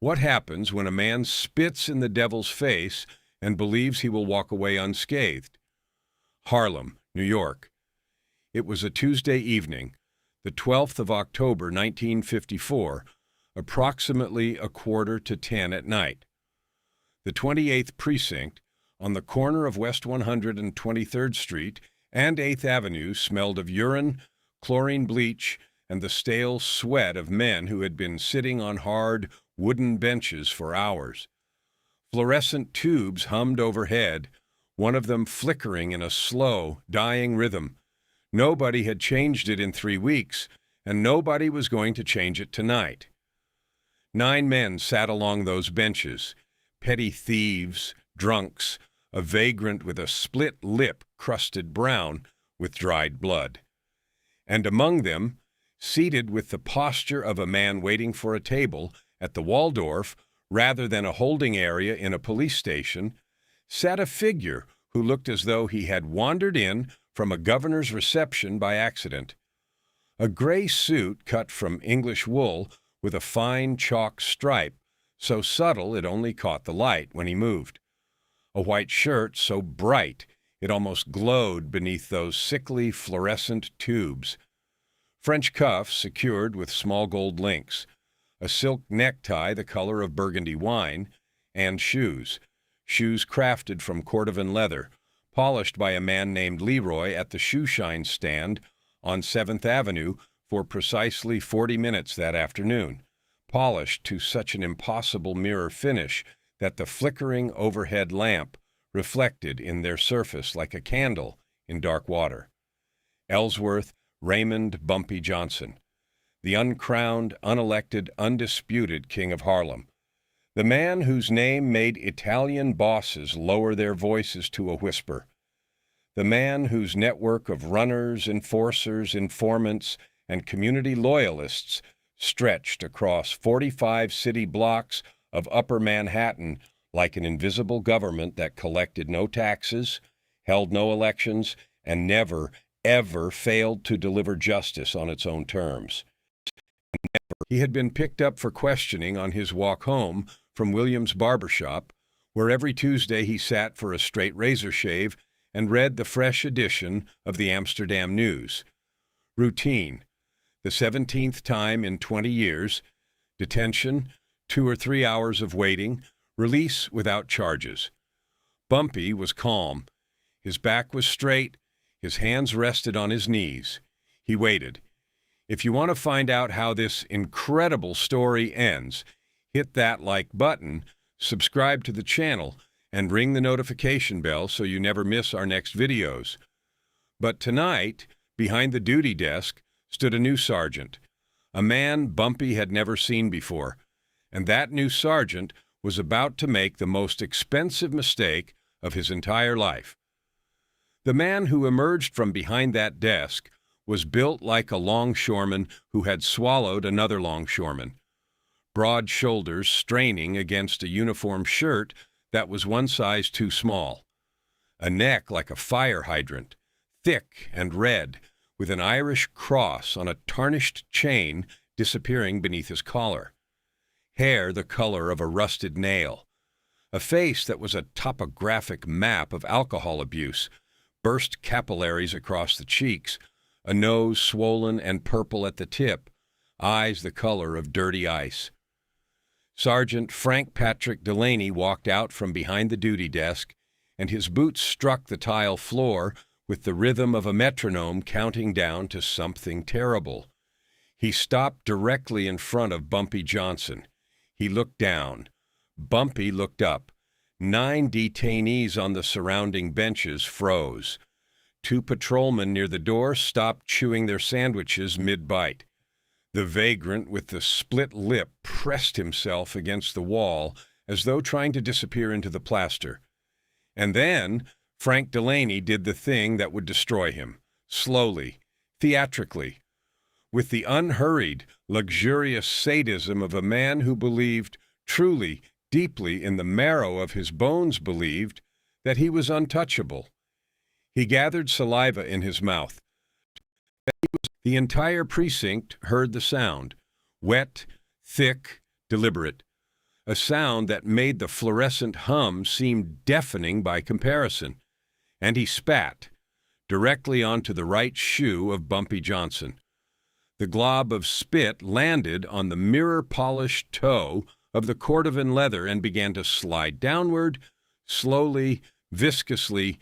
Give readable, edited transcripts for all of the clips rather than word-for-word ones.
What happens when a man spits in the devil's face and believes he will walk away unscathed? Harlem, New York. It was a Tuesday evening, the 12th of October, 1954, approximately 9:15 at night. The 28th Precinct, on the corner of West 123rd Street and 8th Avenue, smelled of urine, chlorine bleach, and the stale sweat of men who had been sitting on hard, wooden benches for hours. Fluorescent tubes hummed overhead, one of them flickering in a slow, dying rhythm. Nobody had changed it in 3 weeks, and nobody was going to change it tonight. 9 men sat along those benches, petty thieves, drunks, a vagrant with a split lip crusted brown with dried blood. And among them, seated with the posture of a man waiting for a table at the Waldorf rather than a holding area in a police station, sat a figure who looked as though he had wandered in from a governor's reception by accident. A gray suit cut from English wool with a fine chalk stripe, so subtle it only caught the light when he moved. A white shirt so bright it almost glowed beneath those sickly fluorescent tubes. French cuffs secured with small gold links, a silk necktie the color of burgundy wine, and shoes crafted from cordovan leather, polished by a man named Leroy at the shoe shine stand on 7th Avenue for precisely 40 minutes that afternoon, polished to such an impossible mirror finish that the flickering overhead lamp reflected in their surface like a candle in dark water. Ellsworth Raymond Bumpy Johnson, the uncrowned, unelected, undisputed King of Harlem, the man whose name made Italian bosses lower their voices to a whisper, the man whose network of runners, enforcers, informants, and community loyalists stretched across 45 city blocks of Upper Manhattan like an invisible government that collected no taxes, held no elections, and never, ever failed to deliver justice on its own terms. He had been picked up for questioning on his walk home from Williams' barbershop, where every Tuesday he sat for a straight razor shave and read the fresh edition of the Amsterdam News. Routine. The 17th time in 20 years. Detention, 2 or 3 hours of waiting, release without charges. Bumpy was calm. His back was straight. His hands rested on his knees. He waited. If you want to find out how this incredible story ends, hit that like button, subscribe to the channel, and ring the notification bell so you never miss our next videos. But tonight, behind the duty desk, stood a new sergeant, a man Bumpy had never seen before, and that new sergeant was about to make the most expensive mistake of his entire life. The man who emerged from behind that desk was built like a longshoreman who had swallowed another longshoreman, broad shoulders straining against a uniform shirt that was one size too small, a neck like a fire hydrant, thick and red, with an Irish cross on a tarnished chain disappearing beneath his collar, hair the color of a rusted nail, a face that was a topographic map of alcohol abuse, burst capillaries across the cheeks, a nose swollen and purple at the tip, eyes the color of dirty ice. Sergeant Frank Patrick Delaney walked out from behind the duty desk, and his boots struck the tile floor with the rhythm of a metronome counting down to something terrible. He stopped directly in front of Bumpy Johnson. He looked down. Bumpy looked up. 9 detainees on the surrounding benches froze. 2 patrolmen near the door stopped chewing their sandwiches mid-bite. The vagrant with the split lip pressed himself against the wall as though trying to disappear into the plaster. And then Frank Delaney did the thing that would destroy him, slowly, theatrically, with the unhurried, luxurious sadism of a man who believed, truly, deeply in the marrow of his bones believed, that he was untouchable. He gathered saliva in his mouth. The entire precinct heard the sound, wet, thick, deliberate, a sound that made the fluorescent hum seem deafening by comparison. And he spat, directly onto the right shoe of Bumpy Johnson. The glob of spit landed on the mirror-polished toe of the cordovan leather and began to slide downward, slowly, viscously,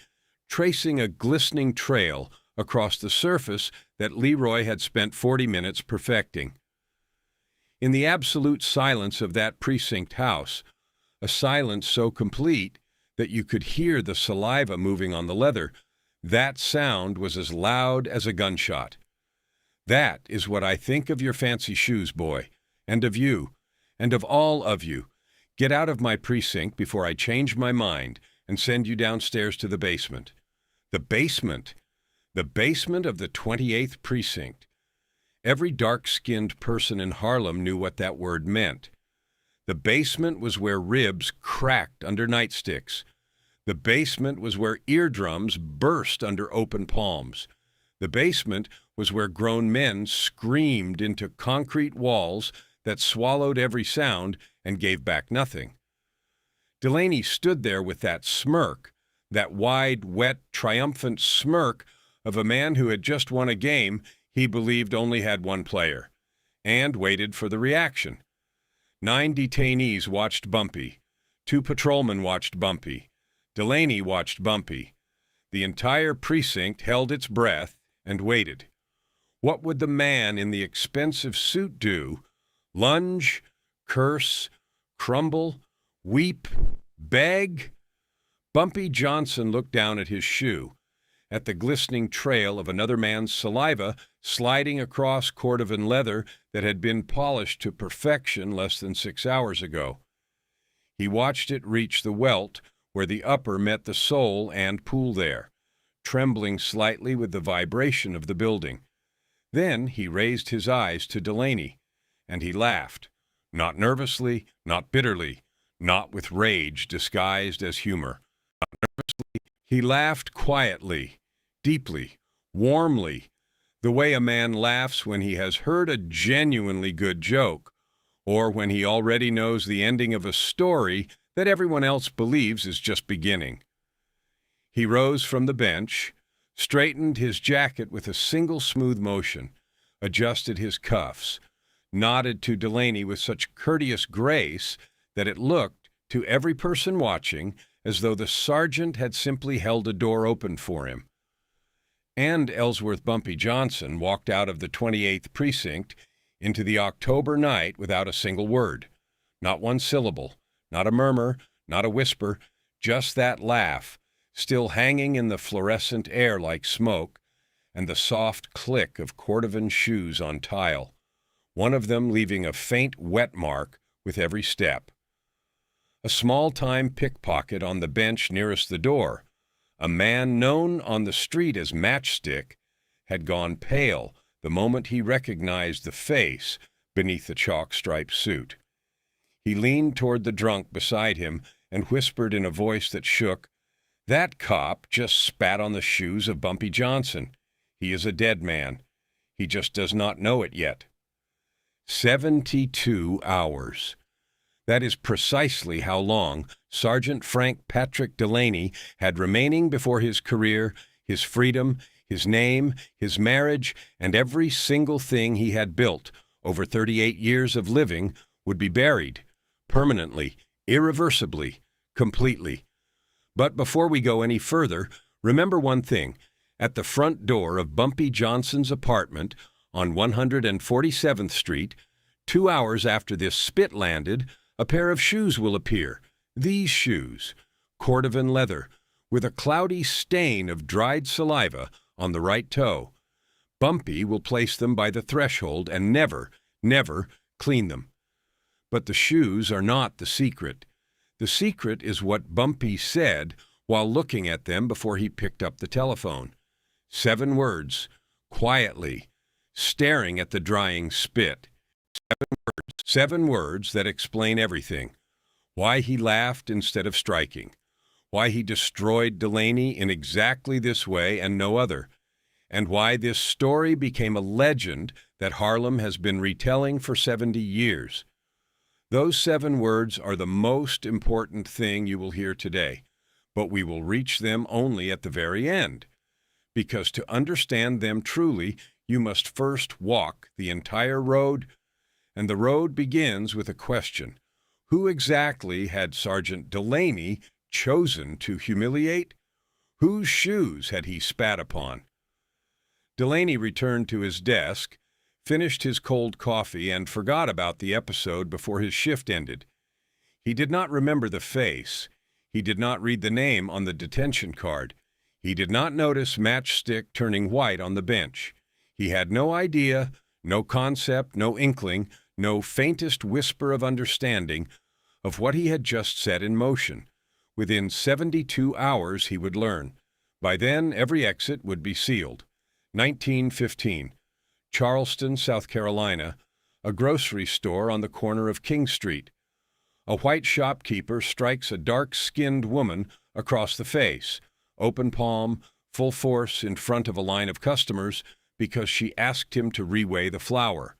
tracing a glistening trail across the surface that Leroy had spent 40 minutes perfecting. In the absolute silence of that precinct house, a silence so complete that you could hear the saliva moving on the leather, that sound was as loud as a gunshot. That is what I think of your fancy shoes, boy, and of you, and of all of you. Get out of my precinct before I change my mind and send you downstairs to the basement. The basement! The basement of the 28th precinct. Every dark-skinned person in Harlem knew what that word meant. The basement was where ribs cracked under nightsticks. The basement was where eardrums burst under open palms. The basement was where grown men screamed into concrete walls that swallowed every sound and gave back nothing. Delaney stood there with that smirk, that wide, wet, triumphant smirk of a man who had just won a game he believed only had one player, and waited for the reaction. 9 detainees watched Bumpy. 2 patrolmen watched Bumpy. Delaney watched Bumpy. The entire precinct held its breath and waited. What would the man in the expensive suit do? Lunge, curse, crumble, weep, beg? Bumpy Johnson looked down at his shoe, at the glistening trail of another man's saliva sliding across cordovan leather that had been polished to perfection less than 6 hours ago. He watched it reach the welt where the upper met the sole and pool there, trembling slightly with the vibration of the building. Then he raised his eyes to Delaney, and he laughed, not nervously, not bitterly, not with rage disguised as humor. Not nervously, he laughed quietly, deeply, warmly, the way a man laughs when he has heard a genuinely good joke, or when he already knows the ending of a story that everyone else believes is just beginning. He rose from the bench, straightened his jacket with a single smooth motion, adjusted his cuffs, nodded to Delaney with such courteous grace that it looked, to every person watching, as though the sergeant had simply held a door open for him. And Ellsworth Bumpy Johnson walked out of the 28th precinct into the October night without a single word, not one syllable, not a murmur, not a whisper, just that laugh, still hanging in the fluorescent air like smoke, and the soft click of cordovan shoes on tile, one of them leaving a faint wet mark with every step. A small-time pickpocket on the bench nearest the door, a man known on the street as Matchstick, had gone pale the moment he recognized the face beneath the chalk-striped suit. He leaned toward the drunk beside him and whispered in a voice that shook, "That cop just spat on the shoes of Bumpy Johnson. He is a dead man. He just does not know it yet." 72 hours. That is precisely how long Sergeant Frank Patrick Delaney had remaining before his career, his freedom, his name, his marriage, and every single thing he had built over 38 years of living would be buried, permanently, irreversibly, completely. But before we go any further, remember one thing. At the front door of Bumpy Johnson's apartment on 147th Street, 2 hours after this spit landed, a pair of shoes will appear. These shoes, cordovan leather, with a cloudy stain of dried saliva on the right toe. Bumpy will place them by the threshold and never, never clean them. But the shoes are not the secret. The secret is what Bumpy said while looking at them before he picked up the telephone. 7 words, quietly, staring at the drying spit. 7 words that explain everything. Why he laughed instead of striking. Why he destroyed Delaney in exactly this way and no other. And why this story became a legend that Harlem has been retelling for 70 years. Those 7 words are the most important thing you will hear today, but we will reach them only at the very end, because to understand them truly, you must first walk the entire road, and the road begins with a question. Who exactly had Sergeant Delaney chosen to humiliate? Whose shoes had he spat upon? Delaney returned to his desk, finished his cold coffee, and forgot about the episode before his shift ended. He did not remember the face. He did not read the name on the detention card. He did not notice matchstick turning white on the bench. He had no idea, no concept, no inkling, no faintest whisper of understanding of what he had just set in motion. Within 72 hours he would learn. By then, every exit would be sealed. 1915. Charleston, South Carolina, a grocery store on the corner of King Street. A white shopkeeper strikes a dark-skinned woman across the face, open palm, full force in front of a line of customers because she asked him to reweigh the flour.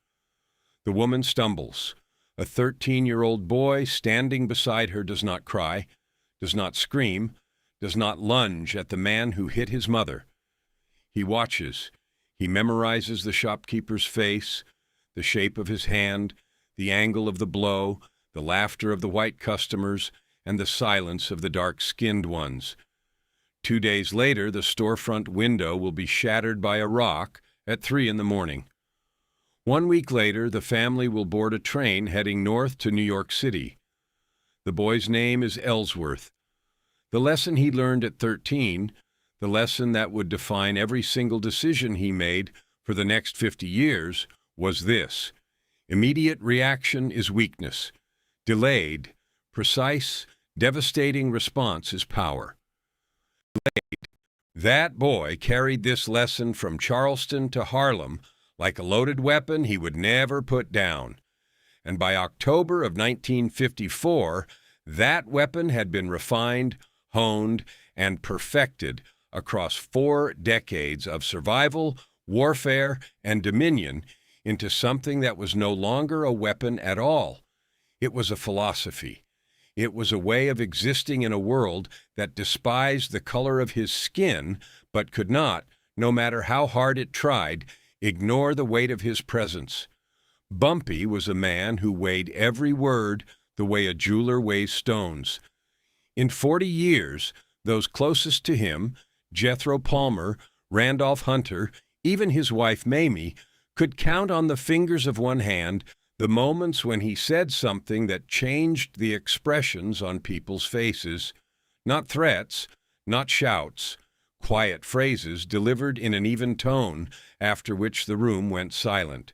The woman stumbles. A 13-year-old boy standing beside her does not cry, does not scream, does not lunge at the man who hit his mother. He watches. He memorizes the shopkeeper's face, the shape of his hand, the angle of the blow, the laughter of the white customers, and the silence of the dark-skinned ones. 2 days later, the storefront window will be shattered by a rock at 3 a.m. 1 week later, the family will board a train heading north to New York City. The boy's name is Ellsworth. The lesson he learned at 13, the lesson that would define every single decision he made for the next 50 years, was this: immediate reaction is weakness. Delayed, precise, devastating response is power. That boy carried this lesson from Charleston to Harlem like a loaded weapon he would never put down. And by October of 1954, that weapon had been refined, honed, and perfected across 4 decades of survival, warfare, and dominion into something that was no longer a weapon at all. It was a philosophy. It was a way of existing in a world that despised the color of his skin, but could not, no matter how hard it tried, ignore the weight of his presence. Bumpy was a man who weighed every word the way a jeweler weighs stones. In 40 years, those closest to him, Jethro Palmer, Randolph Hunter, even his wife Mamie, could count on the fingers of one hand the moments when he said something that changed the expressions on people's faces. Not threats, not shouts, quiet phrases delivered in an even tone, after which the room went silent.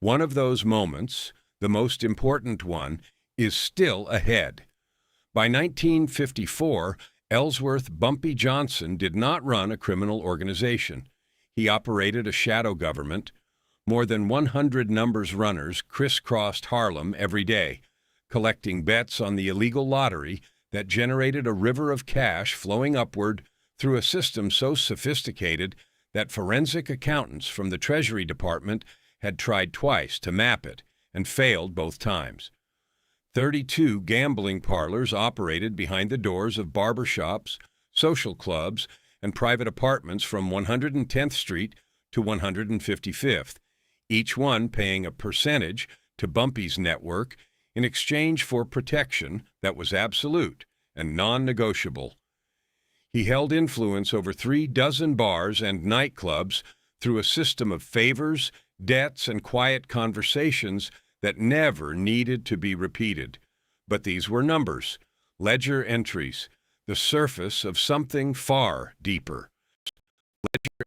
One of those moments, the most important one, is still ahead. By 1954, Ellsworth Bumpy Johnson did not run a criminal organization. He operated a shadow government. More than 100 numbers runners crisscrossed Harlem every day, collecting bets on the illegal lottery that generated a river of cash flowing upward through a system so sophisticated that forensic accountants from the Treasury Department had tried twice to map it and failed both times. 32 gambling parlors operated behind the doors of barber shops, social clubs, and private apartments from 110th Street to 155th, each one paying a percentage to Bumpy's network in exchange for protection that was absolute and non-negotiable. He held influence over 3 dozen bars and nightclubs through a system of favors, debts, and quiet conversations that never needed to be repeated. But these were numbers, ledger entries, the surface of something far deeper.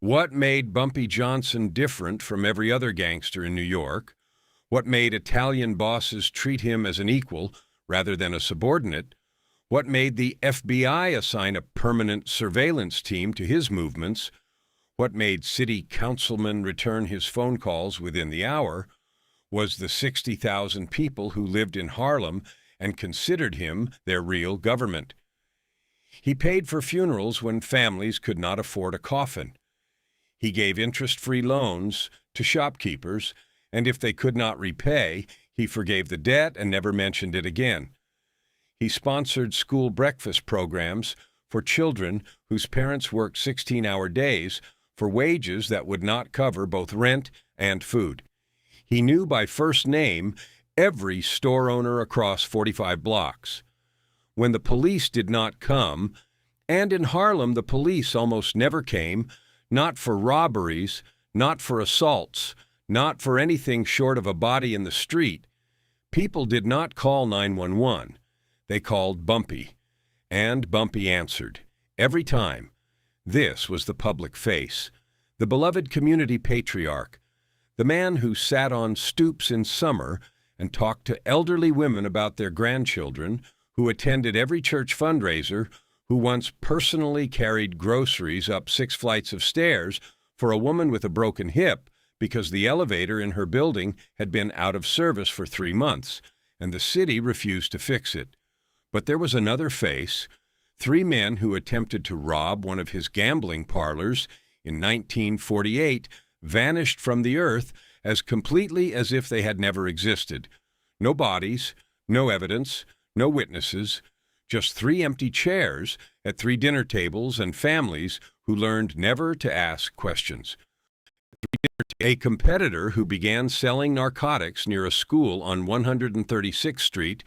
What made Bumpy Johnson different from every other gangster in New York? What made Italian bosses treat him as an equal rather than a subordinate? What made the FBI assign a permanent surveillance team to his movements? What made city councilmen return his phone calls within the hour? Was the 60,000 people who lived in Harlem and considered him their real government. He paid for funerals when families could not afford a coffin. He gave interest-free loans to shopkeepers, and if they could not repay, He forgave the debt and never mentioned it again. He sponsored school breakfast programs for children whose parents worked 16-hour days for wages that would not cover both rent and food. He knew by first name every store owner across 45 blocks. When the police did not come, and in Harlem the police almost never came, not for robberies, not for assaults, not for anything short of a body in the street, people did not call 911. They called Bumpy, and Bumpy answered. Every time. This was the public face, the beloved community patriarch, the man who sat on stoops in summer and talked to elderly women about their grandchildren, who attended every church fundraiser, who once personally carried groceries up 6 flights of stairs for a woman with a broken hip because the elevator in her building had been out of service for 3 months, and the city refused to fix it. But there was another face, 3 men who attempted to rob one of his gambling parlors in 1948 vanished from the earth as completely as if they had never existed. No bodies, no evidence, no witnesses, just 3 empty chairs at 3 dinner tables and families who learned never to ask questions. A competitor who began selling narcotics near a school on 136th Street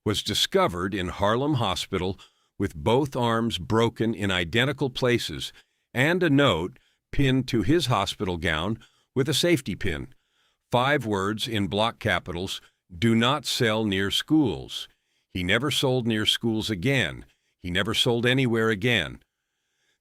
was discovered in Harlem Hospital with both arms broken in identical places and a note pinned to his hospital gown with a safety pin. 5 words in block capitals, "Do not sell near schools." He never sold near schools again. He never sold anywhere again.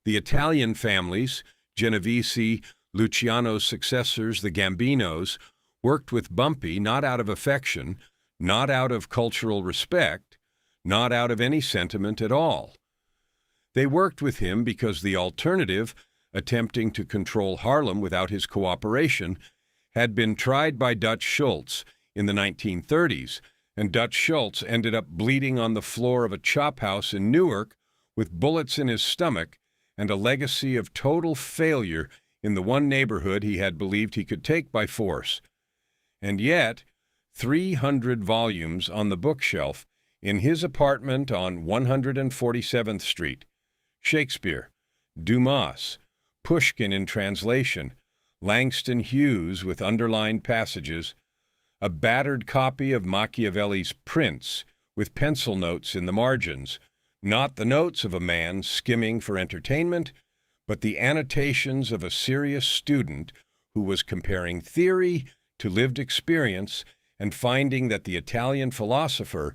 The Italian families, Genovese, Luciano's successors, the Gambinos, worked with Bumpy not out of affection, not out of cultural respect, not out of any sentiment at all. They worked with him because the alternative, attempting to control Harlem without his cooperation, had been tried by Dutch Schultz in the 1930s, and Dutch Schultz ended up bleeding on the floor of a chop house in Newark with bullets in his stomach and a legacy of total failure in the one neighborhood he had believed he could take by force. And yet, 300 volumes on the bookshelf in his apartment on 147th Street. Shakespeare, Dumas, Pushkin in translation, Langston Hughes with underlined passages, a battered copy of Machiavelli's Prince with pencil notes in the margins, not the notes of a man skimming for entertainment, but the annotations of a serious student who was comparing theory to lived experience and finding that the Italian philosopher,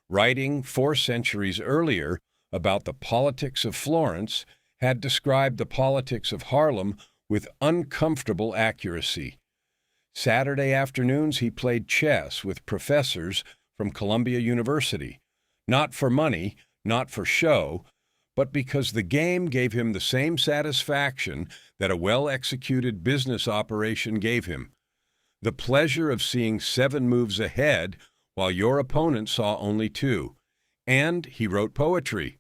writing 4 centuries earlier about the politics of Florence, had described the politics of Harlem with uncomfortable accuracy. Saturday afternoons he played chess with professors from Columbia University, not for money, not for show, but because the game gave him the same satisfaction that a well-executed business operation gave him. The pleasure of seeing 7 moves ahead while your opponent saw only 2. And he wrote poetry.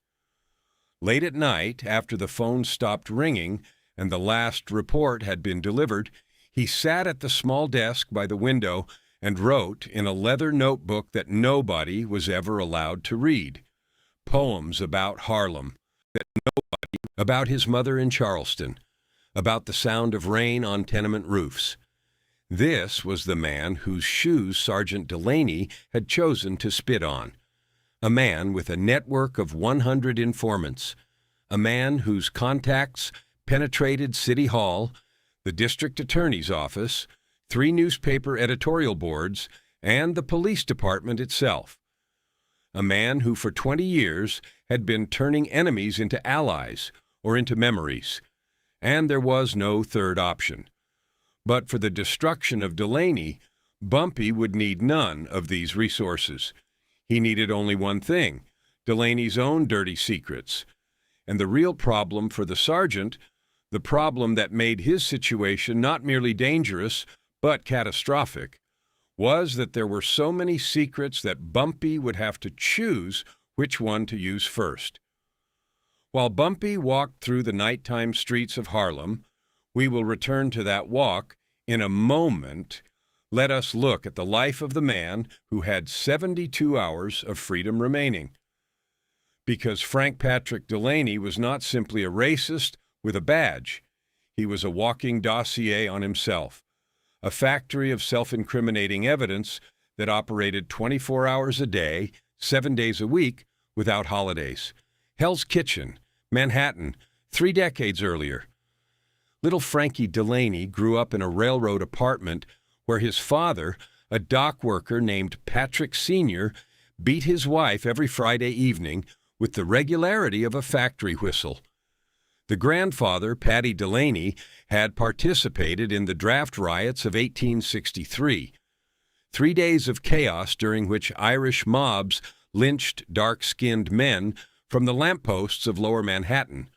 Late at night, after the phone stopped ringing and the last report had been delivered, he sat at the small desk by the window and wrote in a leather notebook that nobody was ever allowed to read. Poems about Harlem, about his mother in Charleston, about the sound of rain on tenement roofs. This was the man whose shoes Sergeant Delaney had chosen to spit on, a man with a network of 100 informants, a man whose contacts penetrated City Hall, the district attorney's office, 3 newspaper editorial boards, and the police department itself. A man who for 20 years had been turning enemies into allies or into memories, and there was no third option. But for the destruction of Delaney, Bumpy would need none of these resources. He needed only one thing, Delaney's own dirty secrets. And the real problem for the sergeant, the problem that made his situation not merely dangerous, but catastrophic, was that there were so many secrets that Bumpy would have to choose which one to use first. While Bumpy walked through the nighttime streets of Harlem, we will return to that walk in a moment, Let us look at the life of the man who had 72 hours of freedom remaining. Because Frank Patrick Delaney was not simply a racist with a badge. He was a walking dossier on himself, a factory of self-incriminating evidence that operated 24 hours a day, 7 days a week, without holidays. Hell's Kitchen, Manhattan, 3 decades earlier. Little Frankie Delaney grew up in a railroad apartment where his father, a dock worker named Patrick Sr., beat his wife every Friday evening with the regularity of a factory whistle. The grandfather, Paddy Delaney, had participated in the draft riots of 1863, 3 days of chaos during which Irish mobs lynched dark-skinned men from the lampposts of Lower Manhattan,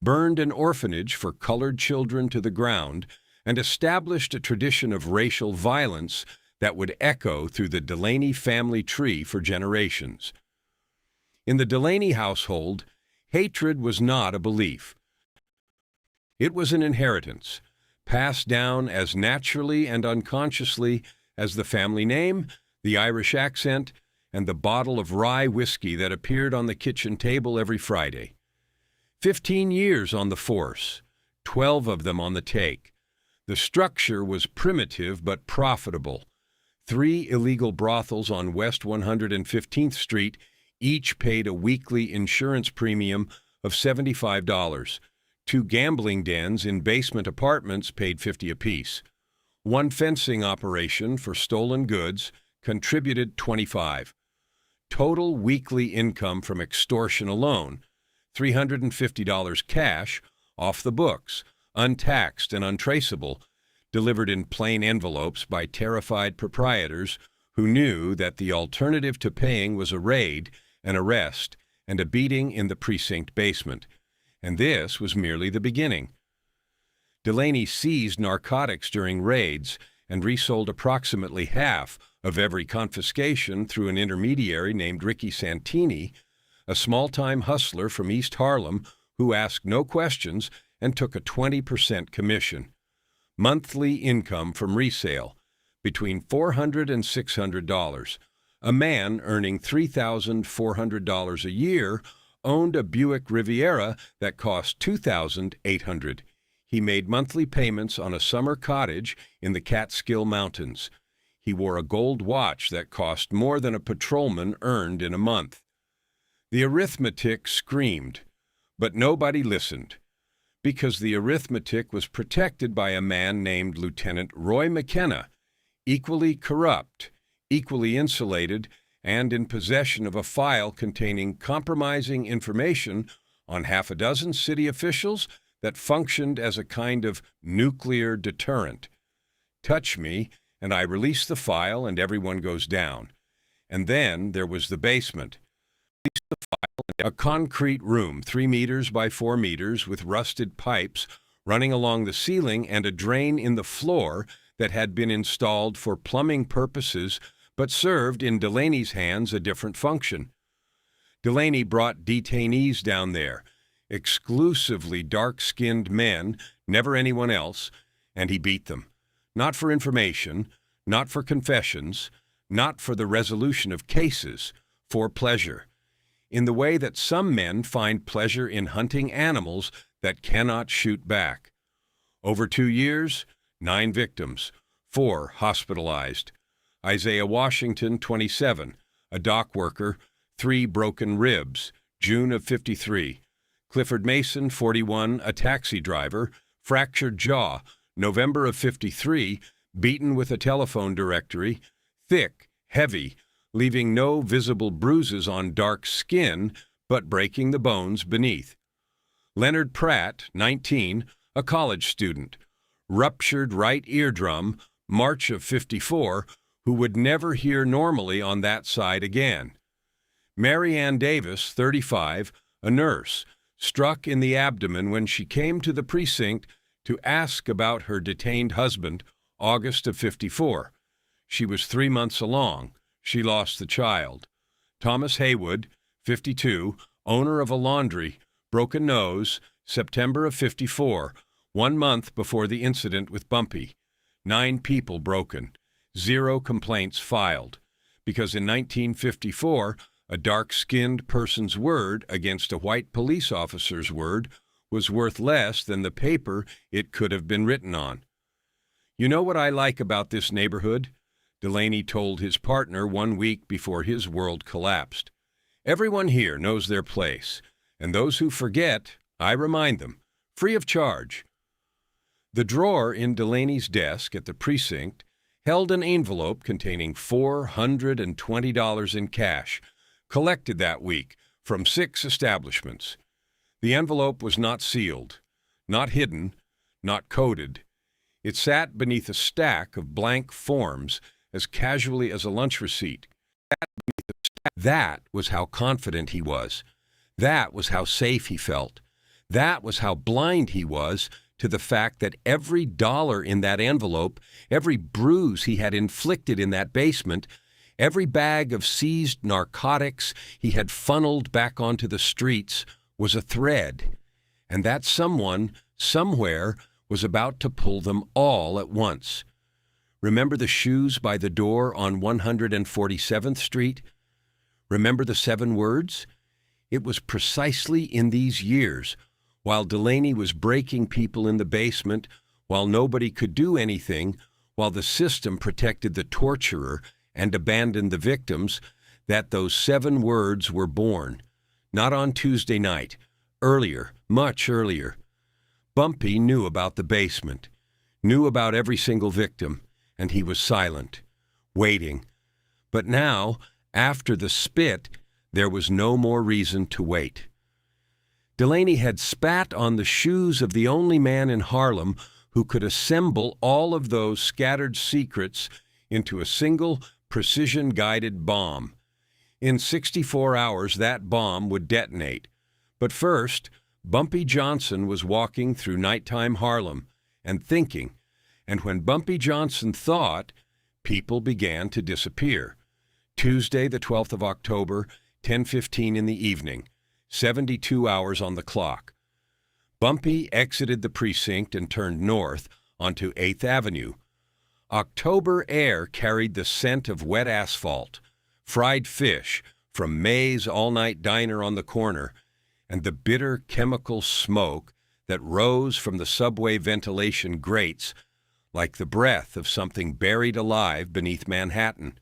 burned an orphanage for colored children to the ground, and established a tradition of racial violence that would echo through the Delaney family tree for generations. In the Delaney household, hatred was not a belief. It was an inheritance, passed down as naturally and unconsciously as the family name, the Irish accent, and the bottle of rye whiskey that appeared on the kitchen table every Friday. 15 years on the force, 12 of them on the take. The structure was primitive but profitable. 3 illegal brothels on West 115th Street each paid a weekly insurance premium of $75. 2 gambling dens in basement apartments paid $50 apiece. 1 fencing operation for stolen goods contributed $25. Total weekly income from extortion alone, $350 cash, off the books, untaxed and untraceable, delivered in plain envelopes by terrified proprietors who knew that the alternative to paying was a raid, an arrest, and a beating in the precinct basement. And this was merely the beginning. Delaney seized narcotics during raids and resold approximately half of every confiscation through an intermediary named Ricky Santini, a small-time hustler from East Harlem who asked no questions and took a 20% commission. Monthly income from resale, between $400 and $600. A man earning $3,400 a year owned a Buick Riviera that cost $2,800. He made monthly payments on a summer cottage in the Catskill Mountains. He wore a gold watch that cost more than a patrolman earned in a month. The arithmetic screamed, but nobody listened, because the arithmetic was protected by a man named Lieutenant Roy McKenna, equally corrupt, equally insulated, and in possession of a file containing compromising information on half a dozen city officials that functioned as a kind of nuclear deterrent. Touch me, and I release the file, and everyone goes down. And then there was the basement. A concrete room 3 meters by 4 meters with rusted pipes running along the ceiling and a drain in the floor that had been installed for plumbing purposes but served in Delaney's hands a different function. Delaney brought detainees down there, exclusively dark-skinned men, never anyone else, and he beat them. Not for information, not for confessions, not for the resolution of cases, for pleasure, in the way that some men find pleasure in hunting animals that cannot shoot back. Over 2 years, 9 victims, 4 hospitalized. Isaiah Washington, 27, a dock worker, 3 broken ribs, June of 53. Clifford Mason, 41, a taxi driver, fractured jaw, November of 53, beaten with a telephone directory, thick, heavy, leaving no visible bruises on dark skin, but breaking the bones beneath. Leonard Pratt, 19, a college student, ruptured right eardrum, March of 54, who would never hear normally on that side again. Mary Ann Davis, 35, a nurse, struck in the abdomen when she came to the precinct to ask about her detained husband, August of 54. She was 3 months along. She lost the child. Thomas Haywood, 52, owner of a laundry, broken nose, September of 54, 1 month before the incident with Bumpy. 9 people broken. 0 complaints filed, because in 1954, a dark-skinned person's word against a white police officer's word was worth less than the paper it could have been written on. "You know what I like about this neighborhood?" Delaney told his partner 1 week before his world collapsed. "Everyone here knows their place, and those who forget, I remind them, free of charge." The drawer in Delaney's desk at the precinct held an envelope containing $420 in cash, collected that week from 6 establishments. The envelope was not sealed, not hidden, not coded. It sat beneath a stack of blank forms as casually as a lunch receipt. That was how confident he was. That was how safe he felt. That was how blind he was to the fact that every dollar in that envelope, every bruise he had inflicted in that basement, every bag of seized narcotics he had funneled back onto the streets was a thread, and that someone, somewhere, was about to pull them all at once. Remember the shoes by the door on 147th Street? Remember the 7 words? It was precisely in these years, while Delaney was breaking people in the basement, while nobody could do anything, while the system protected the torturer and abandoned the victims, that those 7 words were born. Not on Tuesday night. Earlier, much earlier. Bumpy knew about the basement, knew about every single victim, and he was silent, waiting. But now, after the spit, there was no more reason to wait. Delaney had spat on the shoes of the only man in Harlem who could assemble all of those scattered secrets into a single precision-guided bomb. In 64 hours, that bomb would detonate. But first, Bumpy Johnson was walking through nighttime Harlem and thinking, and when Bumpy Johnson thought, people began to disappear. Tuesday, the 12th of October, 10:15 in the evening, 72 hours on the clock. Bumpy exited the precinct and turned north onto 8th Avenue. October air carried the scent of wet asphalt, fried fish from May's all-night diner on the corner, and the bitter chemical smoke that rose from the subway ventilation grates like the breath of something buried alive beneath Manhattan.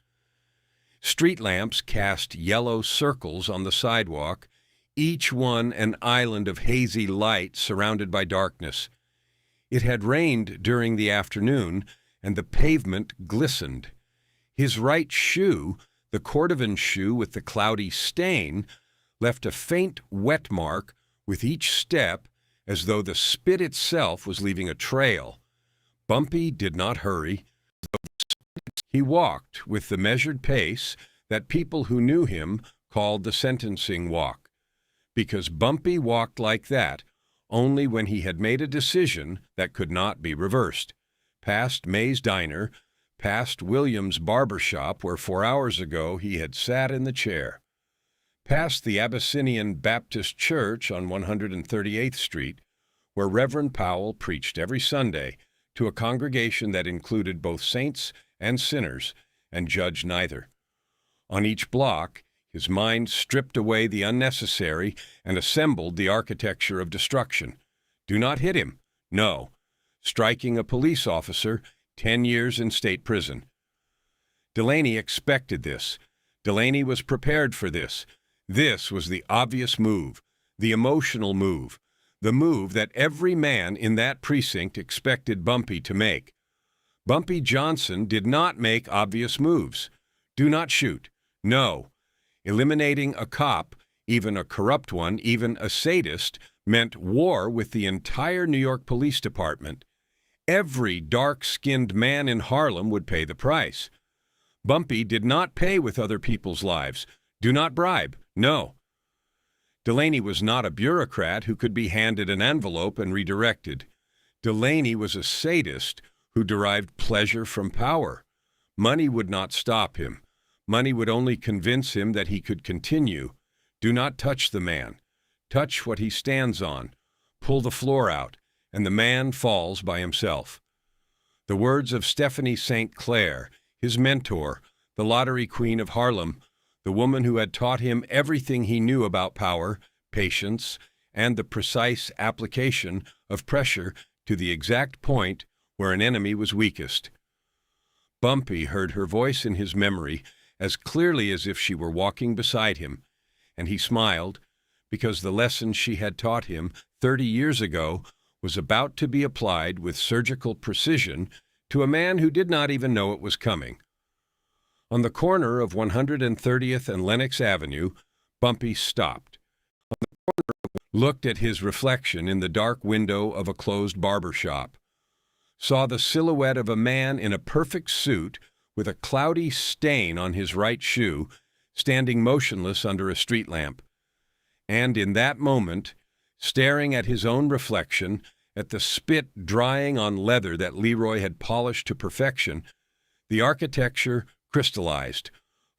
Street lamps cast yellow circles on the sidewalk, each one an island of hazy light surrounded by darkness. It had rained during the afternoon, and the pavement glistened. His right shoe, the cordovan shoe with the cloudy stain, left a faint wet mark with each step, as though the spit itself was leaving a trail. Bumpy did not hurry. He walked with the measured pace that people who knew him called the sentencing walk, because Bumpy walked like that only when he had made a decision that could not be reversed. Past May's diner, past Williams' barber shop where 4 hours ago he had sat in the chair, past the Abyssinian Baptist Church on 138th Street, where Reverend Powell preached every Sunday to a congregation that included both saints and sinners and judged neither. On each block, his mind stripped away the unnecessary and assembled the architecture of destruction. Do not hit him. No. Striking a police officer, 10 years in state prison. Delaney expected this. Delaney was prepared for this. This was the obvious move, the emotional move, the move that every man in that precinct expected Bumpy to make. Bumpy Johnson did not make obvious moves. Do not shoot. No. Eliminating a cop, even a corrupt one, even a sadist, meant war with the entire New York Police Department. Every dark-skinned man in Harlem would pay the price. Bumpy did not pay with other people's lives. Do not bribe. No. Delaney was not a bureaucrat who could be handed an envelope and redirected. Delaney was a sadist who derived pleasure from power. Money would not stop him. Money would only convince him that he could continue. Do not touch the man. Touch what he stands on. Pull the floor out, and the man falls by himself. The words of Stephanie St. Clair, his mentor, the lottery queen of Harlem, the woman who had taught him everything he knew about power, patience, and the precise application of pressure to the exact point where an enemy was weakest. Bumpy heard her voice in his memory as clearly as if she were walking beside him, and he smiled, because the lesson she had taught him 30 years ago was about to be applied with surgical precision to a man who did not even know it was coming. On the corner of 130th and Lenox Avenue, Bumpy stopped. On the corner, looked at his reflection in the dark window of a closed barber shop, saw the silhouette of a man in a perfect suit with a cloudy stain on his right shoe, standing motionless under a street lamp. And in that moment, staring at his own reflection, at the spit drying on leather that Leroy had polished to perfection, the architecture crystallized.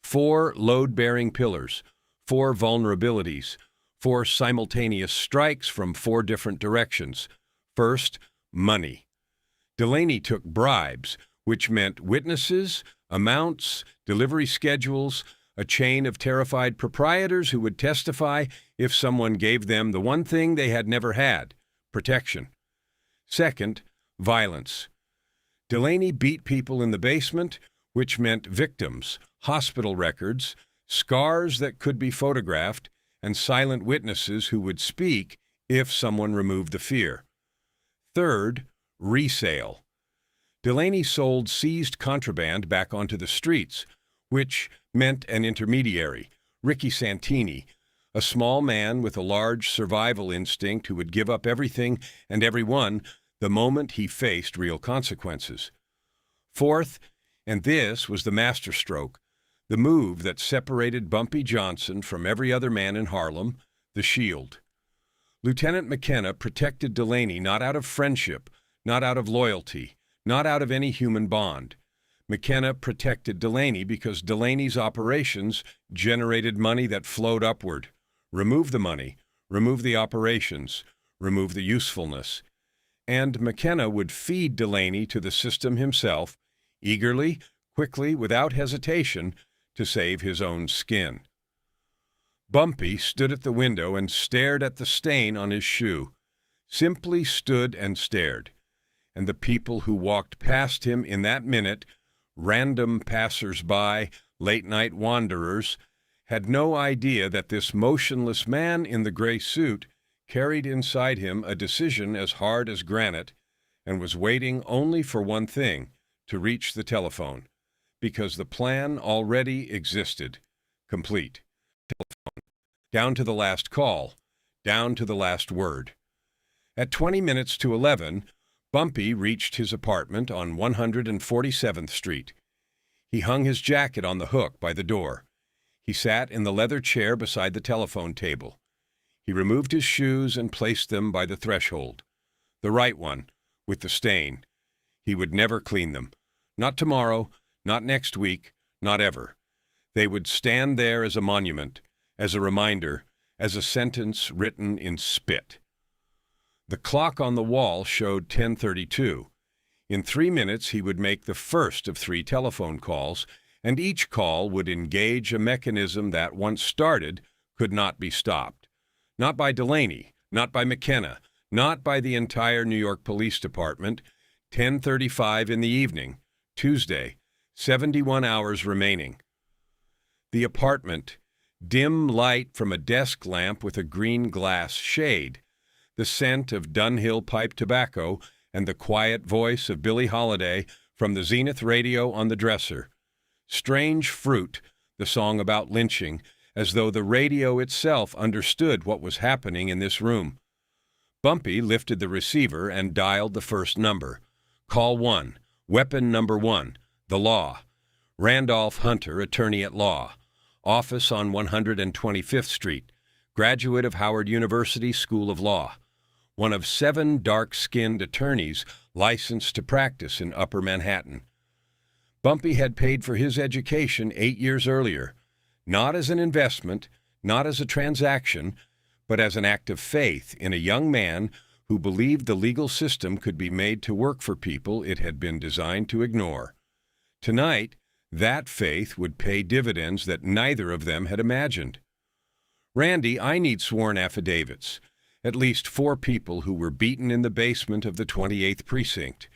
4 load-bearing pillars, 4 vulnerabilities, 4 simultaneous strikes from 4 different directions. First, money. Delaney took bribes, which meant witnesses, amounts, delivery schedules, a chain of terrified proprietors who would testify if someone gave them the one thing they had never had, protection. Second, violence. Delaney beat people in the basement, which meant victims, hospital records, scars that could be photographed, and silent witnesses who would speak if someone removed the fear. Third, resale. Delaney sold seized contraband back onto the streets, which meant an intermediary, Ricky Santini, a small man with a large survival instinct who would give up everything and everyone the moment he faced real consequences. Fourth, and this was the masterstroke, the move that separated Bumpy Johnson from every other man in Harlem, the shield. Lieutenant McKenna protected Delaney not out of friendship, not out of loyalty, not out of any human bond. McKenna protected Delaney because Delaney's operations generated money that flowed upward. Remove the money, remove the operations, remove the usefulness. And McKenna would feed Delaney to the system himself, eagerly, quickly, without hesitation, to save his own skin. Bumpy stood at the window and stared at the stain on his shoe, simply stood and stared. And the people who walked past him in that minute, random passers-by, late-night wanderers, had no idea that this motionless man in the gray suit carried inside him a decision as hard as granite and was waiting only for one thing, to reach the telephone, because the plan already existed, complete. Telephone. Down to the last call, down to the last word. At 20 minutes to 11, Bumpy reached his apartment on 147th Street. He hung his jacket on the hook by the door. He sat in the leather chair beside the telephone table. He removed his shoes and placed them by the threshold. The right one, with the stain. He would never clean them. Not tomorrow, not next week, not ever. They would stand there as a monument, as a reminder, as a sentence written in spit. The clock on the wall showed 10:32. In 3 minutes he would make the first of 3 telephone calls, and each call would engage a mechanism that, once started, could not be stopped. Not by Delaney, not by McKenna, not by the entire New York Police Department. 10:35 in the evening, Tuesday, 71 hours remaining. The apartment, dim light from a desk lamp with a green glass shade, the scent of Dunhill pipe tobacco, and the quiet voice of Billie Holiday from the Zenith radio on the dresser. Strange Fruit, the song about lynching, as though the radio itself understood what was happening in this room. Bumpy lifted the receiver and dialed the first number. Call 1, weapon number 1, the law. Randolph Hunter, attorney at law. Office on 125th Street. Graduate of Howard University School of Law. One of 7 dark-skinned attorneys licensed to practice in Upper Manhattan. Bumpy had paid for his education 8 years earlier, not as an investment, not as a transaction, but as an act of faith in a young man who believed the legal system could be made to work for people it had been designed to ignore. Tonight, That faith would pay dividends that neither of them had imagined. "Randy, I need sworn affidavits. At least 4 people who were beaten in the basement of the 28th precinct.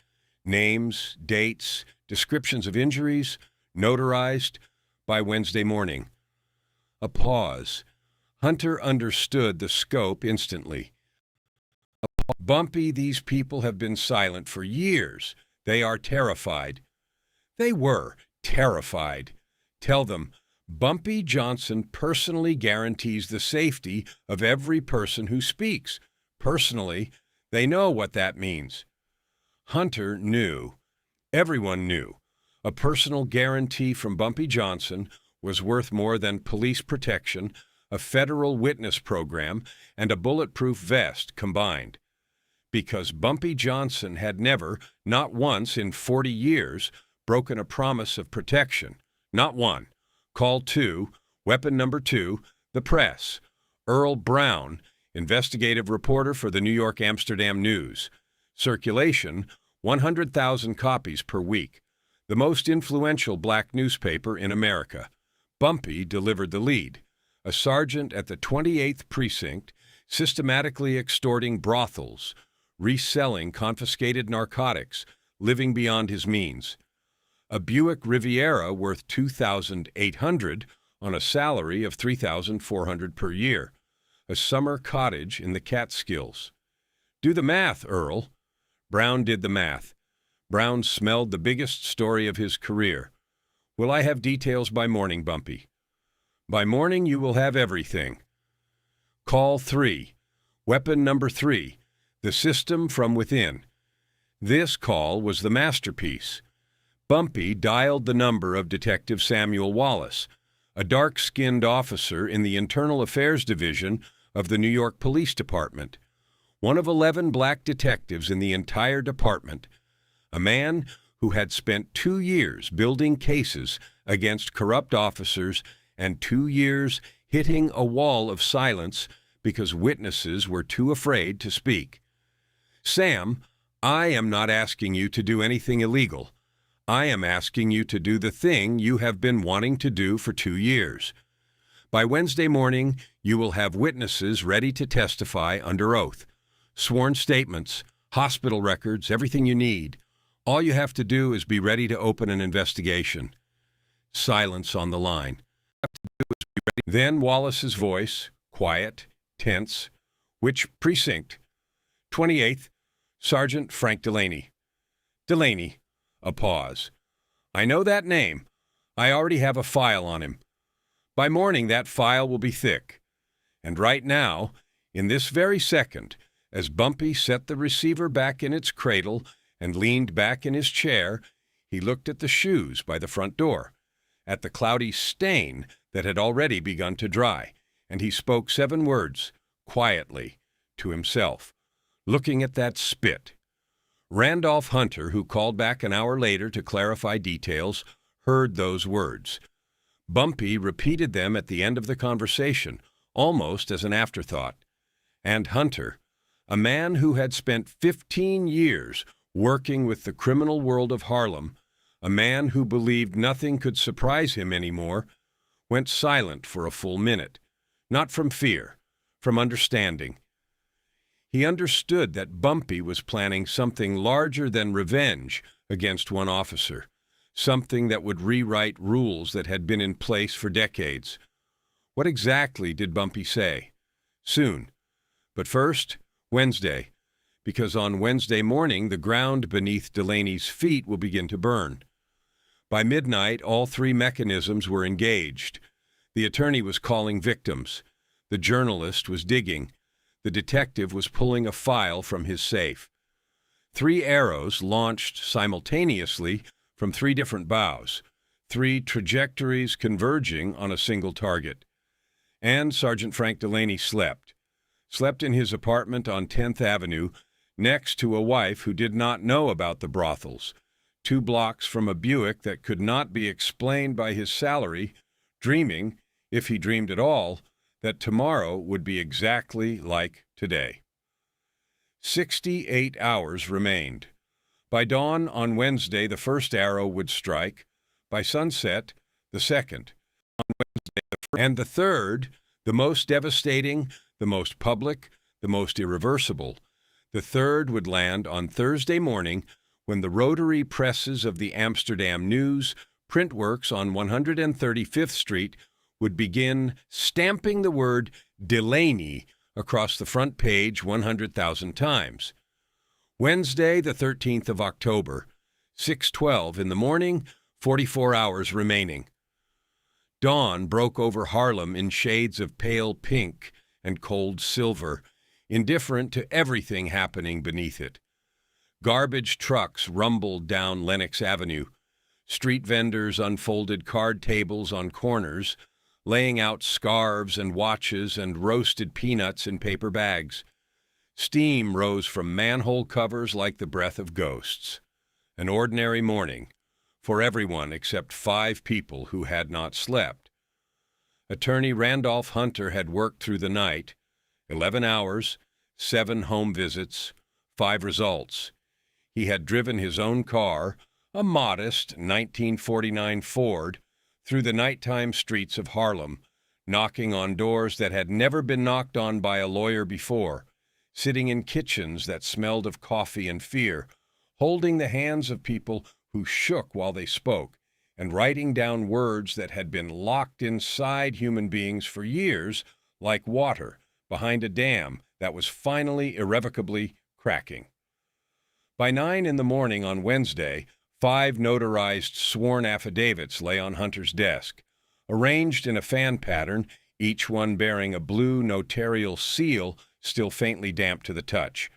Names, dates, descriptions of injuries, notarized by Wednesday morning." A pause. Hunter understood the scope instantly. "Bumpy, these people have been silent for years. They are terrified." They were terrified. "Tell them, Bumpy Johnson personally guarantees the safety of every person who speaks. Personally, they know what that means." Hunter knew. Everyone knew. A personal guarantee from Bumpy Johnson was worth more than police protection, a federal witness program, and a bulletproof vest combined. Because Bumpy Johnson had never, not once in 40 years, broken a promise of protection. Not one. Call 2, weapon number 2, the press. Earl Brown, investigative reporter for the New York Amsterdam News. Circulation, 100,000 copies per week. The most influential black newspaper in America. Bumpy delivered the lead. A sergeant at the 28th precinct, systematically extorting brothels, reselling confiscated narcotics, living beyond his means. A Buick Riviera worth $2,800 on a salary of $3,400 per year. A summer cottage in the Catskills. "Do the math, Earl." Brown did the math. Brown smelled the biggest story of his career. "Will I have details by morning, Bumpy?" "By morning you will have everything." Call 3, weapon number 3, the system from within. This call was the masterpiece. Bumpy dialed the number of Detective Samuel Wallace, a dark-skinned officer in the Internal Affairs Division of the New York Police Department, one of 11 black detectives in the entire department, a man who had spent 2 years building cases against corrupt officers and 2 years hitting a wall of silence because witnesses were too afraid to speak. "Sam, I am not asking you to do anything illegal. I am asking you to do the thing you have been wanting to do for 2 years. By Wednesday morning, you will have witnesses ready to testify under oath. Sworn statements, hospital records, everything you need. All you have to do is be ready to open an investigation." Silence on the line. Then Wallace's voice, quiet, tense. "Which precinct?" 28th, Sergeant Frank Delaney." "Delaney." A pause. "I know that name. I already have a file on him. By morning, that file will be thick. And right now, in this very second, as Bumpy set the receiver back in its cradle and leaned back in his chair, he looked at the shoes by the front door, at the cloudy stain that had already begun to dry, and he spoke 7 words, quietly, to himself, looking at that spit. Randolph Hunter, who called back an hour later to clarify details, heard those words. Bumpy repeated them at the end of the conversation, almost as an afterthought. And Hunter, a man who had spent 15 years working with the criminal world of Harlem, a man who believed nothing could surprise him anymore, went silent for a full minute, not from fear, from understanding. He understood that Bumpy was planning something larger than revenge against one officer, something that would rewrite rules that had been in place for decades. What exactly did Bumpy say? Soon. But first, Wednesday, because on Wednesday morning the ground beneath Delaney's feet will begin to burn. By midnight, all 3 mechanisms were engaged. The attorney was calling victims. The journalist was digging. The detective was pulling a file from his safe. 3 arrows launched simultaneously from 3 different bows, 3 trajectories converging on a single target. And Sergeant Frank Delaney slept in his apartment on 10th Avenue, next to a wife who did not know about the brothels, 2 blocks from a Buick that could not be explained by his salary, dreaming, if he dreamed at all, that tomorrow would be exactly like today. 68 hours remained. By dawn on Wednesday, the first arrow would strike. By sunset, the second. On Wednesday, the first. And the third, the most devastating, the most public, the most irreversible. The third would land on Thursday morning when the rotary presses of the Amsterdam News printworks on 135th Street would begin stamping the word Delaney across the front page 100,000 times. Wednesday, the 13th of October, 6:12 in the morning, 44 hours remaining. Dawn broke over Harlem in shades of pale pink and cold silver, indifferent to everything happening beneath it. Garbage trucks rumbled down Lenox Avenue. Street vendors unfolded card tables on corners, laying out scarves and watches and roasted peanuts in paper bags. Steam rose from manhole covers like the breath of ghosts. An ordinary morning for everyone except 5 people who had not slept. Attorney Randolph Hunter had worked through the night, 11 hours, 7 home visits, 5 results. He had driven his own car, a modest 1949 Ford, through the nighttime streets of Harlem, knocking on doors that had never been knocked on by a lawyer before, sitting in kitchens that smelled of coffee and fear, holding the hands of people who shook while they spoke, and writing down words that had been locked inside human beings for years, like water behind a dam that was finally irrevocably cracking. By 9 in the morning on Wednesday, 5 notarized sworn affidavits lay on Hunter's desk, arranged in a fan pattern, each one bearing a blue notarial seal still faintly damp to the touch.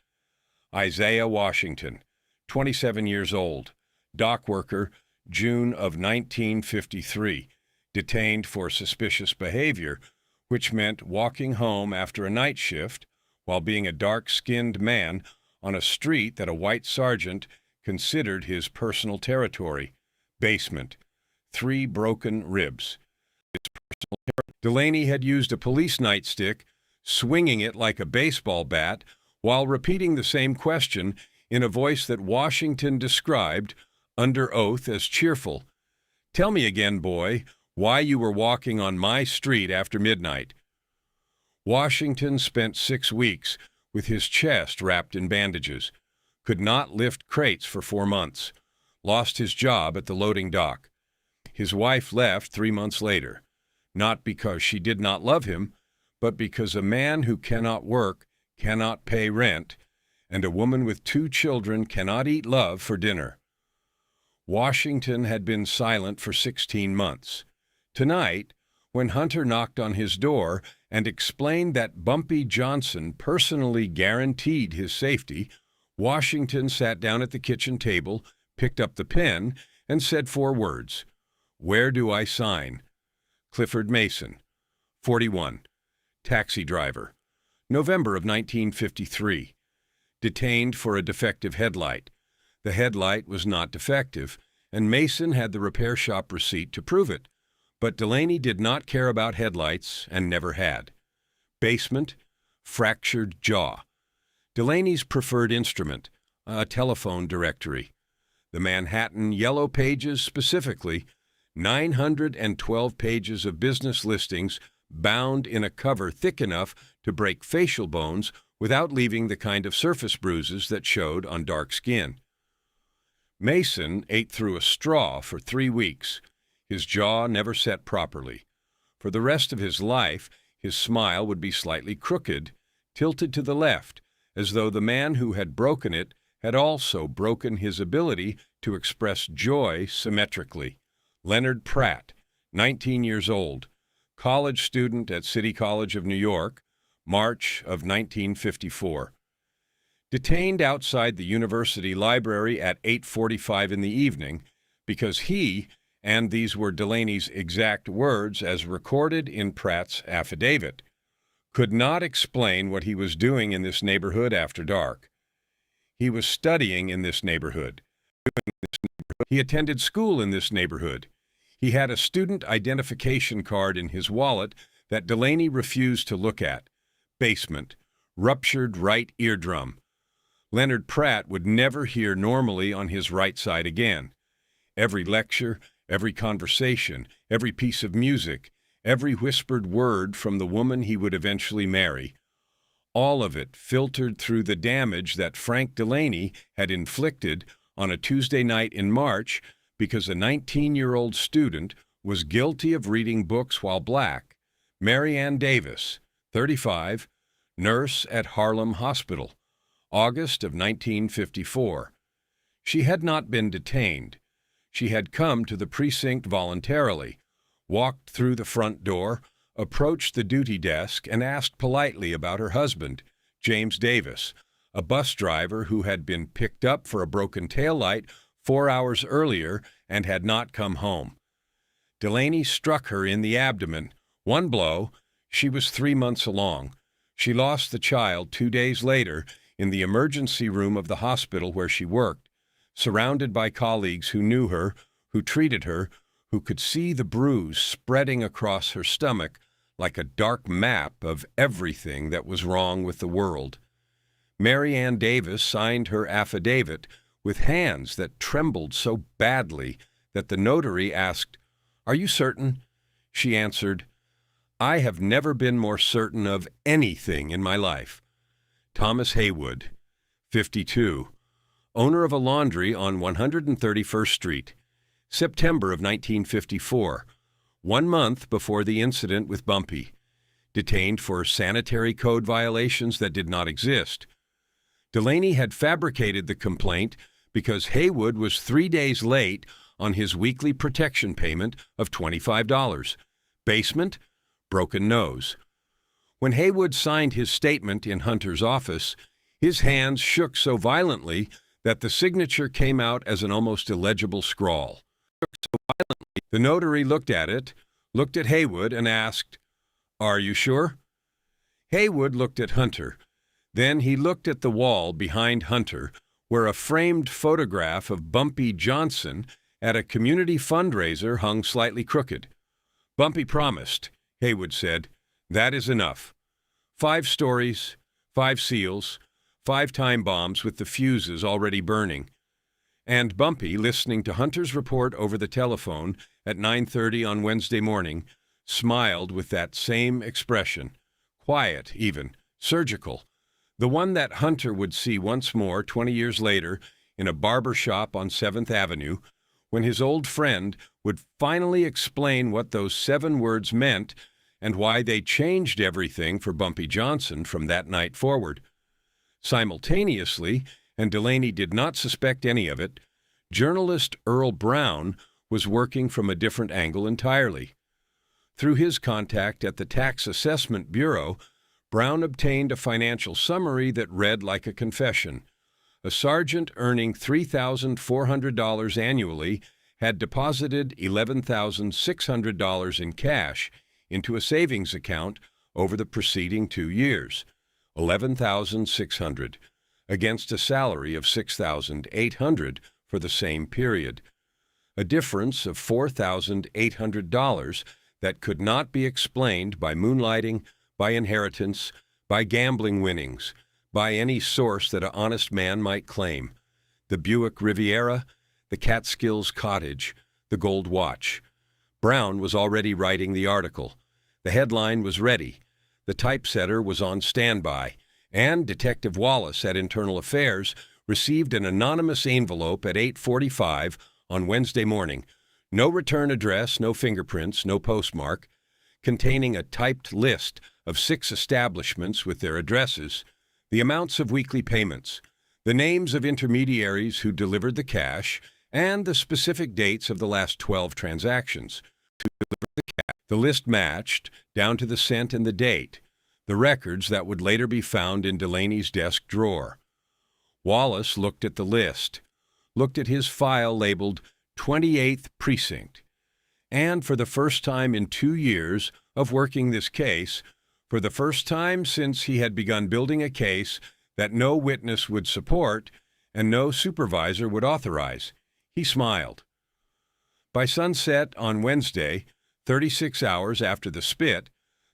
Isaiah Washington, 27 years old, dock worker, June of 1953, detained for suspicious behavior, which meant walking home after a night shift while being a dark-skinned man on a street that a white sergeant considered his personal territory. Basement. 3 broken ribs. Delaney had used a police nightstick, swinging it like a baseball bat, while repeating the same question in a voice that Washington described, under oath, as cheerful. "Tell me again, boy, why you were walking on my street after midnight." Washington spent 6 weeks with his chest wrapped in bandages, could not lift crates for 4 months, lost his job at the loading dock. His wife left 3 months later, not because she did not love him, but because a man who cannot work cannot pay rent, and a woman with 2 children cannot eat love for dinner. Washington had been silent for 16 months. Tonight, when Hunter knocked on his door and explained that Bumpy Johnson personally guaranteed his safety, Washington sat down at the kitchen table, picked up the pen, and said 4 words. "Where do I sign?" Clifford Mason, 41, taxi driver, November of 1953, detained for a defective headlight. The headlight was not defective, and Mason had the repair shop receipt to prove it. But Delaney did not care about headlights and never had. Basement, fractured jaw. Delaney's preferred instrument, a telephone directory. The Manhattan Yellow Pages specifically, 912 pages of business listings bound in a cover thick enough to break facial bones without leaving the kind of surface bruises that showed on dark skin. Mason ate through a straw for 3 weeks. His jaw never set properly. For the rest of his life, his smile would be slightly crooked, tilted to the left, as though the man who had broken it had also broken his ability to express joy symmetrically. Leonard Pratt, 19 years old, college student at City College of New York, March of 1954. Detained outside the university library at 8:45 in the evening because he, and these were Delaney's exact words as recorded in Pratt's affidavit, could not explain what he was doing in this neighborhood after dark. He was studying in this neighborhood. He attended school in this neighborhood. He had a student identification card in his wallet that Delaney refused to look at. Basement, ruptured right eardrum. Leonard Pratt would never hear normally on his right side again. Every lecture, Every conversation, every piece of music, every whispered word from the woman he would eventually marry, all of it filtered through the damage that Frank Delaney had inflicted on a Tuesday night in March because a 19-year-old student was guilty of reading books while black. Mary Ann Davis, 35, nurse at Harlem Hospital, August of 1954. She had not been detained. She had come to the precinct voluntarily, walked through the front door, approached the duty desk, and asked politely about her husband, James Davis, a bus driver who had been picked up for a broken taillight 4 hours earlier and had not come home. Delaney struck her in the abdomen. One blow. She was 3 months along. She lost the child 2 days later in the emergency room of the hospital where she worked, surrounded by colleagues who knew her, who treated her, who could see the bruise spreading across her stomach like a dark map of everything that was wrong with the world. Mary Ann Davis signed her affidavit with hands that trembled so badly that the notary asked, "Are you certain?" She answered, "I have never been more certain of anything in my life." Thomas Haywood, 52, owner of a laundry on 131st Street, September of 1954, 1 month before the incident with Bumpy, detained for sanitary code violations that did not exist. Delaney had fabricated the complaint because Haywood was 3 days late on his weekly protection payment of $25. Basement, broken nose. When Haywood signed his statement in Hunter's office, his hands shook so violently that the signature came out as an almost illegible scrawl. The notary looked at it, looked at Haywood, and asked, "Are you sure?" Haywood looked at Hunter. Then he looked at the wall behind Hunter, where a framed photograph of Bumpy Johnson at a community fundraiser hung slightly crooked. "Bumpy promised," Haywood said. "That is enough. 5 stories, 5 seals, 5 time bombs with the fuses already burning." And Bumpy, listening to Hunter's report over the telephone at 9:30 on Wednesday morning, smiled with that same expression, quiet even, surgical, the one that Hunter would see once more 20 years later in a barber shop on 7th Avenue, when his old friend would finally explain what those 7 words meant and why they changed everything for Bumpy Johnson from that night forward. Simultaneously, and Delaney did not suspect any of it, journalist Earl Brown was working from a different angle entirely. Through his contact at the Tax Assessment Bureau, Brown obtained a financial summary that read like a confession. A sergeant earning $3,400 annually had deposited $11,600 in cash into a savings account over the preceding 2 years, $11,600, against a salary of $6,800 for the same period, a difference of $4,800 that could not be explained by moonlighting, by inheritance, by gambling winnings, by any source that an honest man might claim: the Buick Riviera, the Catskills cottage, the gold watch. Brown was already writing the article. The headline was ready. The typesetter was on standby, and Detective Wallace at Internal Affairs received an anonymous envelope at 8:45 on Wednesday morning. No return address, no fingerprints, no postmark, containing a typed list of 6 establishments with their addresses, the amounts of weekly payments, the names of intermediaries who delivered the cash, and the specific dates of the last 12 transactions. The list matched, down to the cent and the date, the records that would later be found in Delaney's desk drawer. Wallace looked at the list, looked at his file labeled 28th Precinct, and for the first time in 2 years of working this case, for the first time since he had begun building a case that no witness would support and no supervisor would authorize, he smiled. By sunset on Wednesday, 36 hours after the spit,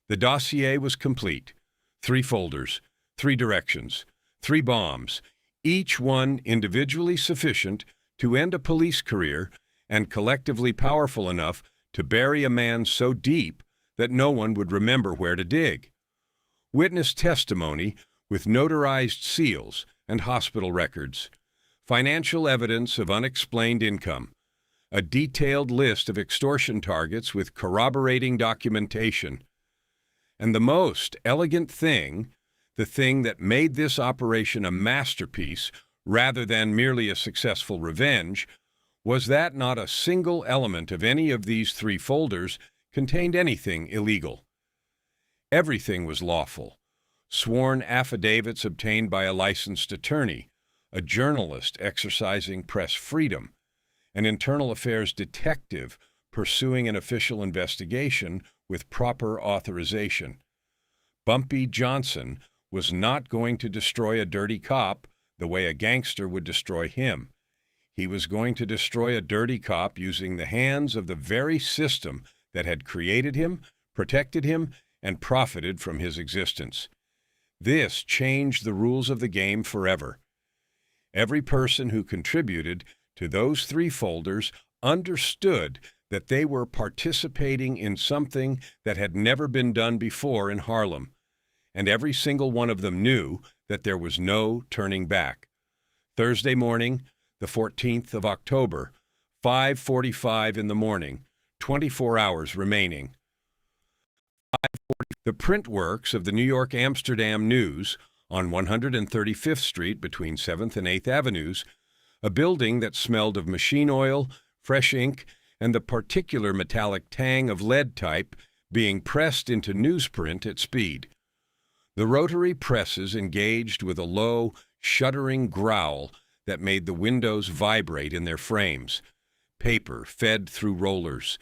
the dossier was complete. 3 folders, 3 directions, 3 bombs, each one individually sufficient to end a police career and collectively powerful enough to bury a man so deep that no one would remember where to dig. Witness testimony with notarized seals and hospital records, financial evidence of unexplained income, a detailed list of extortion targets with corroborating documentation, and the most elegant thing, the thing that made this operation a masterpiece rather than merely a successful revenge, was that not a single element of any of these three folders contained anything illegal. Everything was lawful. Sworn affidavits obtained by a licensed attorney, a journalist exercising press freedom, an internal affairs detective pursuing an official investigation with proper authorization. Bumpy Johnson was not going to destroy a dirty cop the way a gangster would destroy him. He was going to destroy a dirty cop using the hands of the very system that had created him, protected him, and profited from his existence. This changed the rules of the game forever. Every person who contributed to those three folders understood that they were participating in something that had never been done before in Harlem, and every single one of them knew that there was no turning back. Thursday morning, the 14th of October, 5:45 in the morning, 24 hours remaining. The print works of the New York Amsterdam News on 135th Street between 7th and 8th Avenues, a building that smelled of machine oil, fresh ink, and the particular metallic tang of lead type being pressed into newsprint at speed. The rotary presses engaged with a low, shuddering growl that made the windows vibrate in their frames. Paper fed through rollers.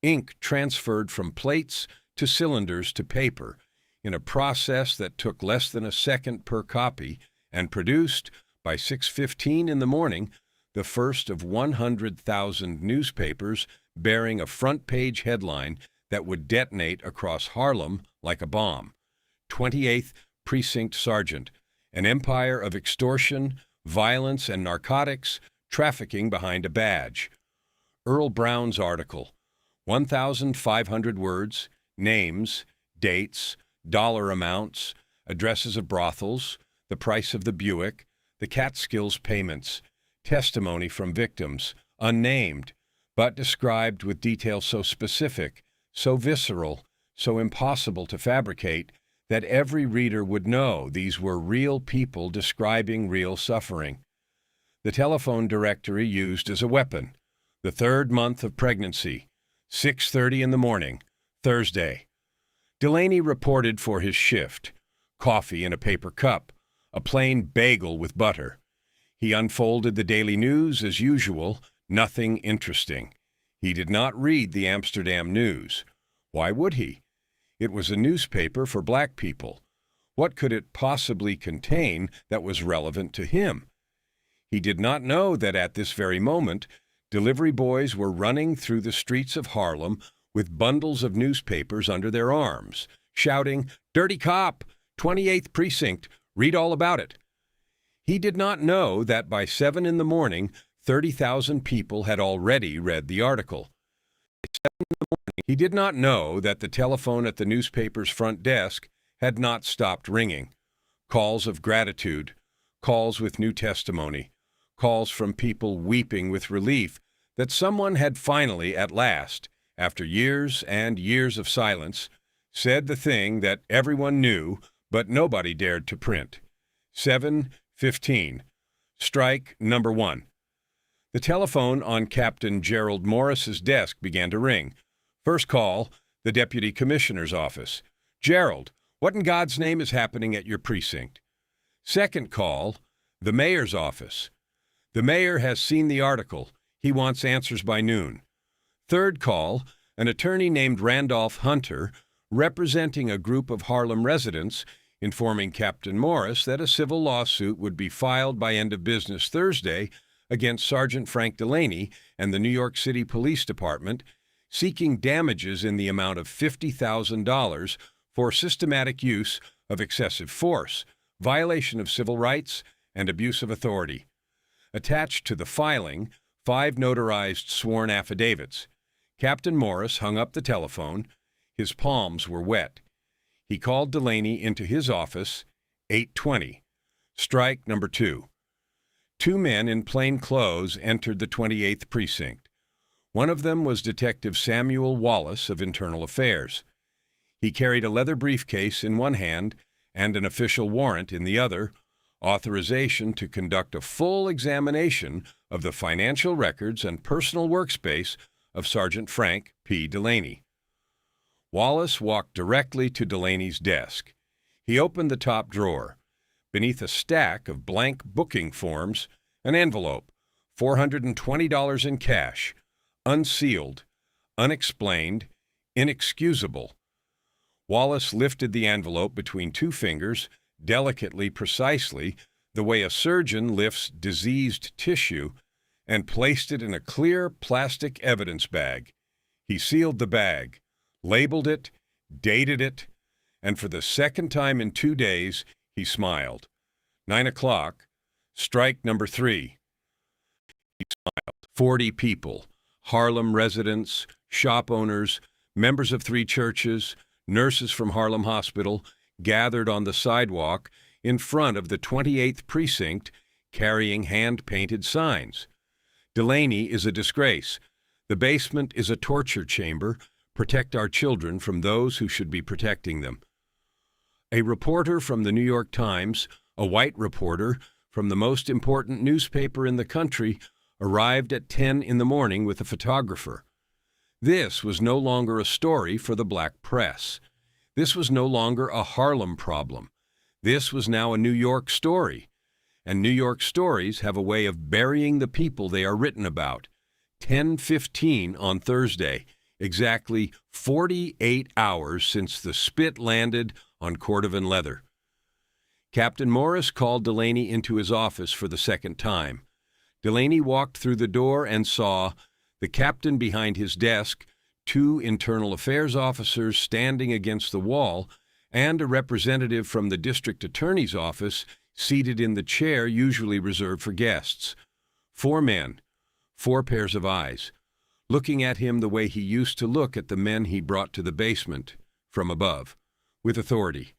Ink transferred from plates to cylinders to paper in a process that took less than a second per copy and produced, by 6:15 in the morning, the first of 100,000 newspapers bearing a front-page headline that would detonate across Harlem like a bomb. 28th Precinct Sergeant, an empire of extortion, violence, and narcotics, trafficking behind a badge. Earl Brown's article, 1,500 words, names, dates, dollar amounts, addresses of brothels, the price of the Buick, the Catskills payments, testimony from victims, unnamed, but described with detail so specific, so visceral, so impossible to fabricate, that every reader would know these were real people describing real suffering. The telephone directory used as a weapon. The 3rd month of pregnancy, 6:30 in the morning, Thursday. Delaney reported for his shift. Coffee in a paper cup, a plain bagel with butter. He unfolded the daily news as usual, nothing interesting. He did not read the Amsterdam News. Why would he? It was a newspaper for black people. What could it possibly contain that was relevant to him? He did not know that at this very moment, delivery boys were running through the streets of Harlem with bundles of newspapers under their arms, shouting, "Dirty cop! 28th Precinct! Read all about it!" He did not know that by 7 in the morning, 30,000 people had already read the article. He did not know that the telephone at the newspaper's front desk had not stopped ringing. Calls of gratitude, calls with new testimony, calls from people weeping with relief that someone had finally, at last, after years and years of silence, said the thing that everyone knew but nobody dared to print. 7:15. Strike number 1. The telephone on Captain Gerald Morris's desk began to ring. First call, the Deputy Commissioner's office. "Gerald, what in God's name is happening at your precinct?" Second call, the Mayor's office. "The Mayor has seen the article. He wants answers by noon." Third call, an attorney named Randolph Hunter, representing a group of Harlem residents, informing Captain Morris that a civil lawsuit would be filed by end of business Thursday against Sergeant Frank Delaney and the New York City Police Department, seeking damages in the amount of $50,000 for systematic use of excessive force, violation of civil rights, and abuse of authority. Attached to the filing, 5 notarized sworn affidavits. Captain Morris hung up the telephone. His palms were wet. He called Delaney into his office, 8:20. Strike number 2. 2 men in plain clothes entered the 28th precinct. One of them was Detective Samuel Wallace of Internal Affairs. He carried a leather briefcase in one hand and an official warrant in the other, authorization to conduct a full examination of the financial records and personal workspace of Sergeant Frank P. Delaney. Wallace walked directly to Delaney's desk. He opened the top drawer. Beneath a stack of blank booking forms, an envelope, $420 in cash, unsealed, unexplained, inexcusable. Wallace lifted the envelope between 2 fingers, delicately, precisely, the way a surgeon lifts diseased tissue, and placed it in a clear plastic evidence bag. He sealed the bag, labeled it, dated it, and for the second time in 2 days, he smiled. 9 o'clock, strike number 3. He smiled. 40 people, Harlem residents, shop owners, members of 3 churches, nurses from Harlem Hospital, gathered on the sidewalk in front of the 28th precinct carrying hand-painted signs. Delaney is a disgrace. The basement is a torture chamber. Protect our children from those who should be protecting them. A reporter from the New York Times, a white reporter from the most important newspaper in the country, arrived at 10 in the morning with a photographer. This was no longer a story for the black press. This was no longer a Harlem problem. This was now a New York story. And New York stories have a way of burying the people they are written about. 10:15 on Thursday, exactly 48 hours since the Spit landed on cordovan leather. Captain Morris called Delaney into his office for the second time. Delaney walked through the door and saw the captain behind his desk, 2 internal affairs officers standing against the wall, and a representative from the district attorney's office seated in the chair usually reserved for guests. 4 men, 4 pairs of eyes, looking at him the way he used to look at the men he brought to the basement, from above, with authority,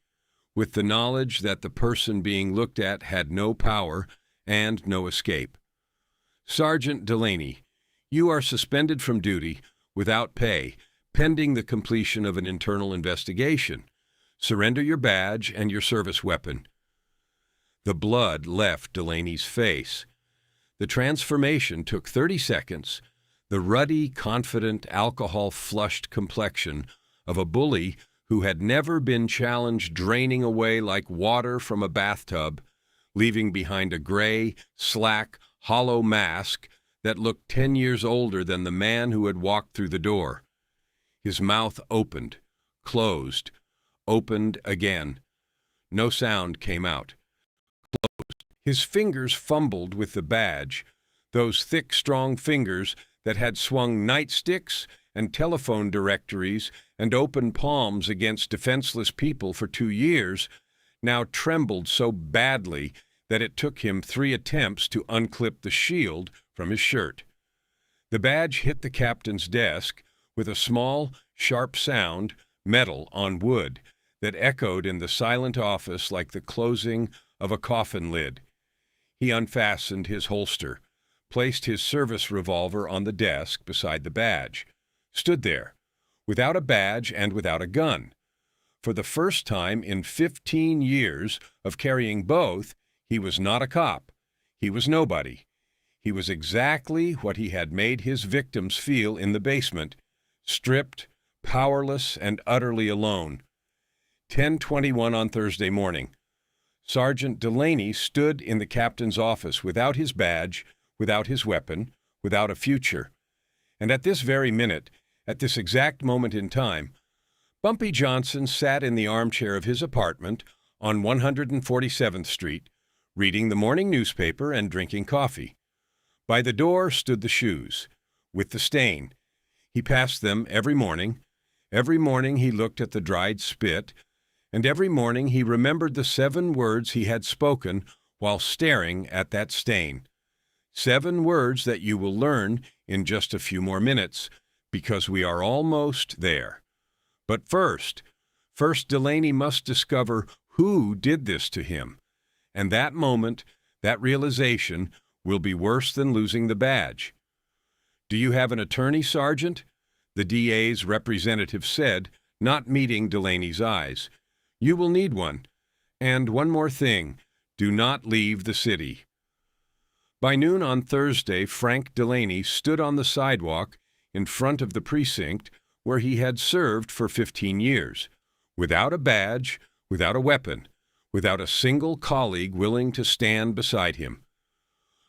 with the knowledge that the person being looked at had no power and no escape. Sergeant Delaney, you are suspended from duty without pay, pending the completion of an internal investigation. Surrender your badge and your service weapon. The blood left Delaney's face. The transformation took 30 seconds. The ruddy, confident, alcohol-flushed complexion of a bully who had never been challenged draining away like water from a bathtub, leaving behind a gray, slack, hollow mask that looked 10 years older than the man who had walked through the door. His mouth opened, closed, opened again. No sound came out. Closed. His fingers fumbled with the badge, those thick, strong fingers that had swung nightsticks and telephone directories and open palms against defenseless people for 2 years, now trembled so badly that it took him 3 attempts to unclip the shield from his shirt. The badge hit the captain's desk with a small, sharp sound, metal on wood, that echoed in the silent office like the closing of a coffin lid. He unfastened his holster, placed his service revolver on the desk beside the badge, stood there, without a badge and without a gun. For the first time in 15 years of carrying both, he was not a cop. He was nobody. He was exactly what he had made his victims feel in the basement, stripped, powerless, and utterly alone. 10:21 on Thursday morning. Sergeant Delaney stood in the captain's office without his badge, without his weapon, without a future. And at this very minute, at this exact moment in time, Bumpy Johnson sat in the armchair of his apartment on 147th Street, reading the morning newspaper and drinking coffee. By the door stood the shoes, with the stain. He passed them every morning. Every morning he looked at the dried spit, and every morning he remembered the 7 words he had spoken while staring at that stain. 7 words that you will learn in just a few more minutes, because we are almost there. But first Delaney must discover who did this to him. And that moment, that realization, will be worse than losing the badge. "Do you have an attorney, Sergeant?" the DA's representative said, not meeting Delaney's eyes. "You will need one. And one more thing, do not leave the city." By noon on Thursday, Frank Delaney stood on the sidewalk in front of the precinct where he had served for 15 years, without a badge, without a weapon, without a single colleague willing to stand beside him.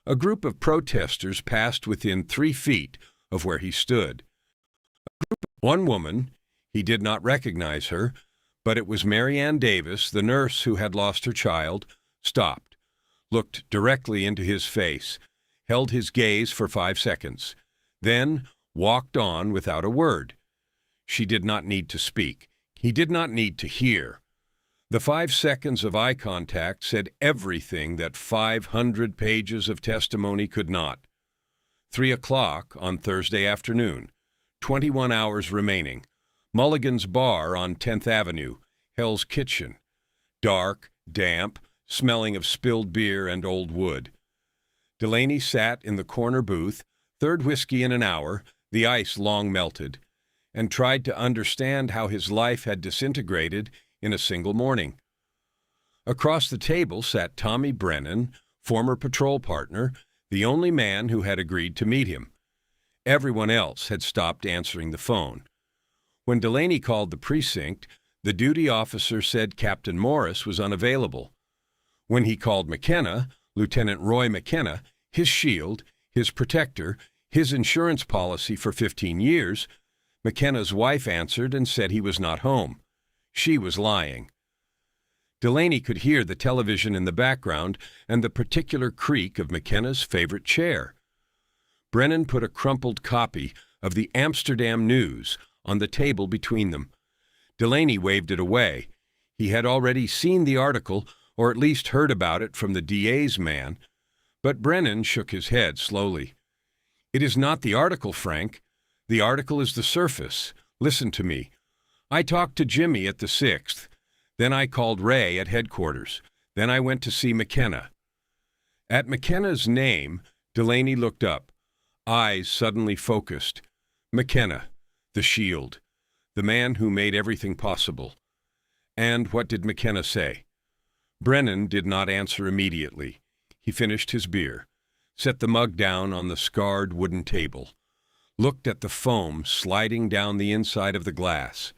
A group of protesters passed within 3 feet of where he stood. One woman, he did not recognize her, but it was Mary Ann Davis, the nurse who had lost her child, stopped, looked directly into his face, held his gaze for 5 seconds, then walked on without a word. She did not need to speak. He did not need to hear. The 5 seconds of eye contact said everything that 500 pages of testimony could not. 3 o'clock on Thursday afternoon, 21 hours remaining. Mulligan's Bar on 10th Avenue, Hell's Kitchen. Dark, damp, smelling of spilled beer and old wood. Delaney sat in the corner booth, 3rd whiskey in an hour, the ice long melted, and tried to understand how his life had disintegrated in a single morning. Across the table sat Tommy Brennan, former patrol partner, the only man who had agreed to meet him. Everyone else had stopped answering the phone. When Delaney called the precinct, the duty officer said Captain Morris was unavailable. When he called McKenna, Lieutenant Roy McKenna, his shield, his protector, his insurance policy for 15 years, McKenna's wife answered and said he was not home. She was lying. Delaney could hear the television in the background and the particular creak of McKenna's favorite chair. Brennan put a crumpled copy of the Amsterdam News on the table between them. Delaney waved it away. He had already seen the article, or at least heard about it from the DA's man, but Brennan shook his head slowly. "It is not the article, Frank. The article is the surface. Listen to me. I talked to Jimmy at the 6th. Then I called Ray at headquarters. Then I went to see McKenna." At McKenna's name, Delaney looked up, eyes suddenly focused. McKenna, the shield, the man who made everything possible. And what did McKenna say? Brennan did not answer immediately. He finished his beer, set the mug down on the scarred wooden table, looked at the foam sliding down the inside of the glass.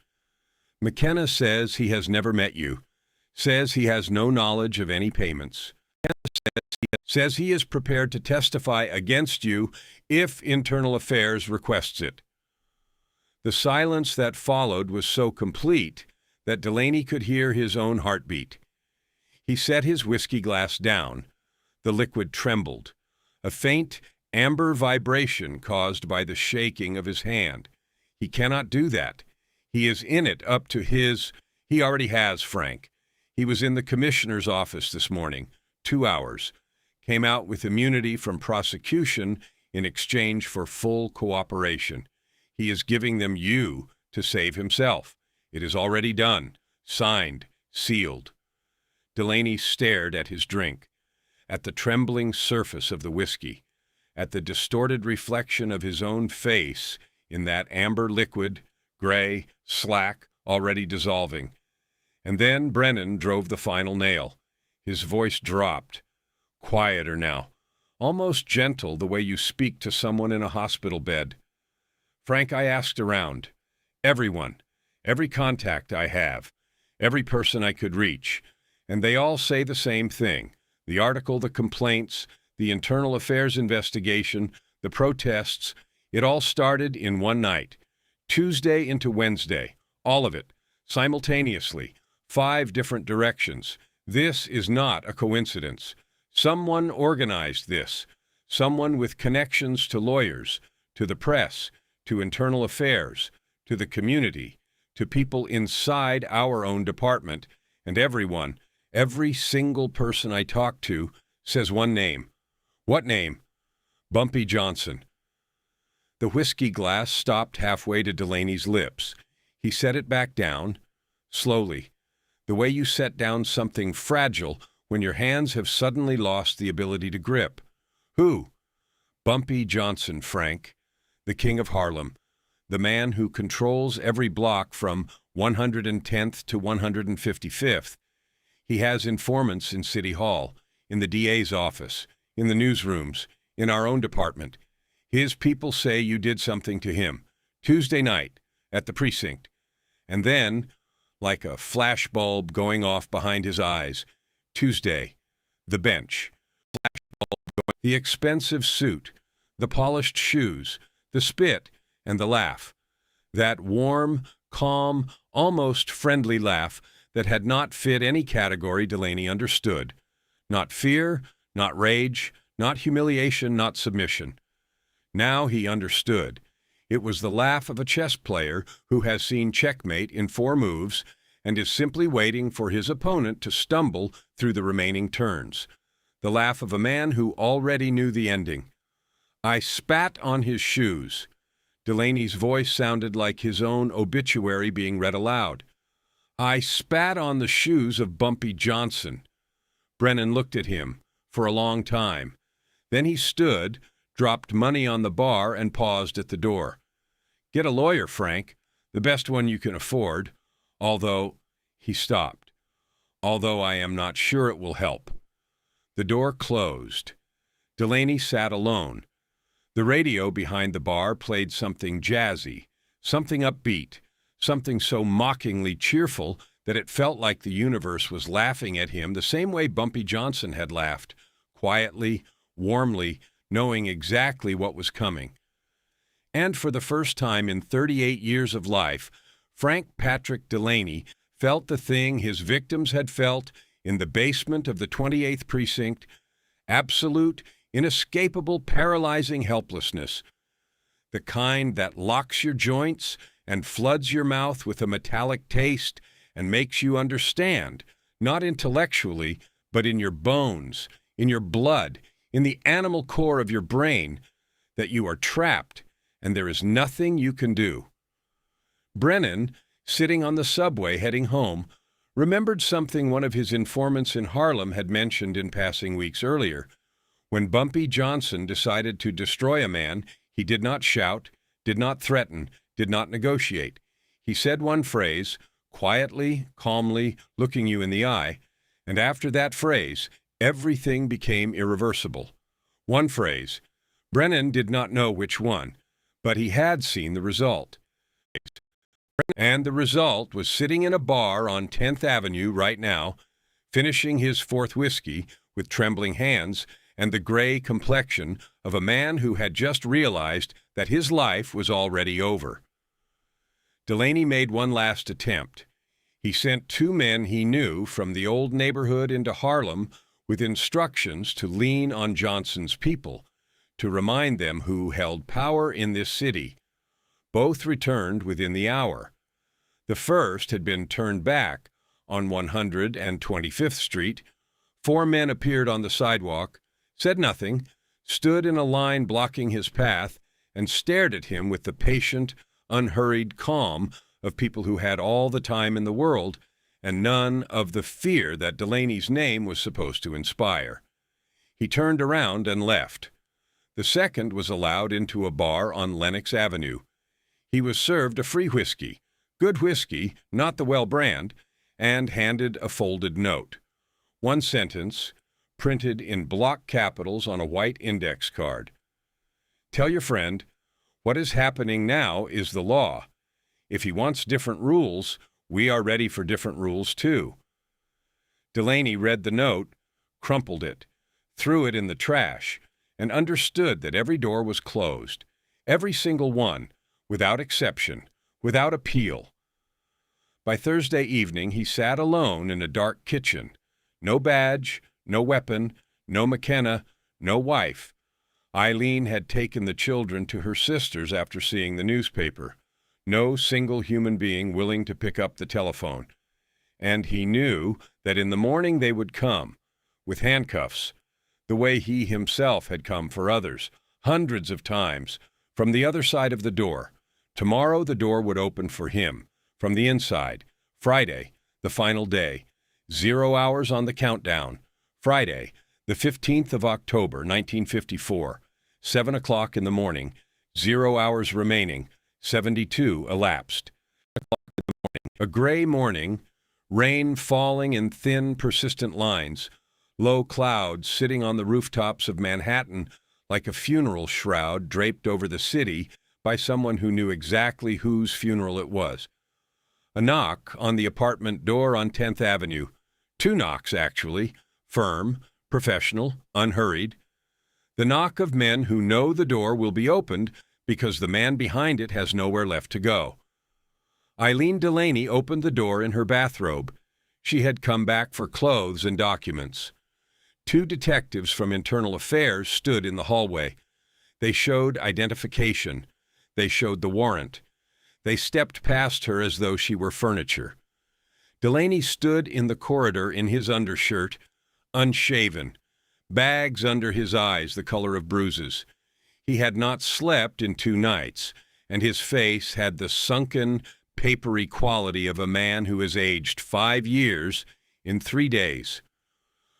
"McKenna says he has never met you, says he has no knowledge of any payments. Says he is prepared to testify against you if Internal Affairs requests it." The silence that followed was so complete that Delaney could hear his own heartbeat. He set his whiskey glass down. The liquid trembled, a faint amber vibration caused by the shaking of his hand. He cannot do that. He is in it up to his... He already has, Frank. He was in the commissioner's office this morning, 2 hours. Came out with immunity from prosecution in exchange for full cooperation. He is giving them you to save himself. It is already done, signed, sealed. Delaney stared at his drink, at the trembling surface of the whiskey, at the distorted reflection of his own face in that amber liquid, gray, slack, already dissolving. And then Brennan drove the final nail. His voice dropped. Quieter now, almost gentle, the way you speak to someone in a hospital bed. "Frank, I asked around. Everyone, every contact I have, every person I could reach, and they all say the same thing. The article, the complaints, the Internal Affairs investigation, the protests, it all started in one night. Tuesday into Wednesday, all of it, simultaneously, 5 different directions. This is not a coincidence. Someone organized this. Someone with connections to lawyers, to the press, to Internal Affairs, to the community, to people inside our own department, and everyone, every single person I talk to, says one name. What name? Bumpy Johnson. The whiskey glass stopped halfway to Delaney's lips. He set it back down, slowly, the way you set down something fragile when your hands have suddenly lost the ability to grip. Who? Bumpy Johnson, Frank, the King of Harlem, the man who controls every block from 110th to 155th. He has informants in City Hall, in the DA's office, in the newsrooms, in our own department. His people say you did something to him, Tuesday night, at the precinct. And then, like a flashbulb going off behind his eyes, Tuesday, the bench, the expensive suit, the polished shoes, the spit, and the laugh. That warm, calm, almost friendly laugh that had not fit any category Delaney understood. Not fear, not rage, not humiliation, not submission. Now he understood. It was the laugh of a chess player who has seen checkmate in 4 moves and is simply waiting for his opponent to stumble through the remaining turns. The laugh of a man who already knew the ending. I spat on his shoes. Delaney's voice sounded like his own obituary being read aloud. I spat on the shoes of Bumpy Johnson. Brennan looked at him for a long time. Then he stood, dropped money on the bar, and paused at the door. Get a lawyer, Frank, the best one you can afford, although, he stopped, although I am not sure it will help. The door closed. Delaney sat alone. The radio behind the bar played something jazzy, something upbeat, something so mockingly cheerful that it felt like the universe was laughing at him the same way Bumpy Johnson had laughed, quietly, warmly, knowing exactly what was coming. And for the first time in 38 years of life, Frank Patrick Delaney felt the thing his victims had felt in the basement of the 28th Precinct, absolute, inescapable, paralyzing helplessness, the kind that locks your joints and floods your mouth with a metallic taste and makes you understand, not intellectually, but in your bones, in your blood, in the animal core of your brain, that you are trapped and there is nothing you can do. Brennan, sitting on the subway heading home, remembered something one of his informants in Harlem had mentioned in passing weeks earlier. When Bumpy Johnson decided to destroy a man, he did not shout, did not threaten, did not negotiate. He said one phrase, quietly, calmly, looking you in the eye, and after that phrase, everything became irreversible. One phrase. Brennan did not know which one, but he had seen the result. And the result was sitting in a bar on 10th Avenue right now, finishing his 4th whiskey with trembling hands and the gray complexion of a man who had just realized that his life was already over. Delaney made one last attempt. He sent 2 men he knew from the old neighborhood into Harlem with instructions to lean on Johnson's people, to remind them who held power in this city. Both returned within the hour. The first had been turned back on 125th Street. 4 men appeared on the sidewalk, said nothing, stood in a line blocking his path, and stared at him with the patient, unhurried calm of people who had all the time in the world and none of the fear that Delaney's name was supposed to inspire. He turned around and left. The second was allowed into a bar on Lenox Avenue. He was served a free whiskey, good whiskey, not the well brand, and handed a folded note. One sentence, printed in block capitals on a white index card. Tell your friend, what is happening now is the law. If he wants different rules, we are ready for different rules too. Delaney read the note, crumpled it, threw it in the trash, and understood that every door was closed, every single one, without exception, without appeal. By Thursday evening, he sat alone in a dark kitchen. No badge, no weapon, no McKenna, no wife. Eileen had taken the children to her sister's after seeing the newspaper. No single human being willing to pick up the telephone. And he knew that in the morning they would come, with handcuffs, the way he himself had come for others, hundreds of times, from the other side of the door. Tomorrow the door would open for him, from the inside. Friday, the final day. 0 hours on the countdown. Friday, the 15th of October, 1954. 7 o'clock in the morning. 0 hours remaining. 72 elapsed. A gray morning, rain falling in thin, persistent lines, low clouds sitting on the rooftops of Manhattan like a funeral shroud draped over the city by someone who knew exactly whose funeral it was. A knock on the apartment door on 10th Avenue. 2 knocks, actually, firm, professional, unhurried. The knock of men who know the door will be opened because the man behind it has nowhere left to go. Eileen Delaney opened the door in her bathrobe. She had come back for clothes and documents. 2 detectives from Internal Affairs stood in the hallway. They showed identification. They showed the warrant. They stepped past her as though she were furniture. Delaney stood in the corridor in his undershirt, unshaven, bags under his eyes the color of bruises. He had not slept in 2 nights, and his face had the sunken, papery quality of a man who has aged 5 years in 3 days.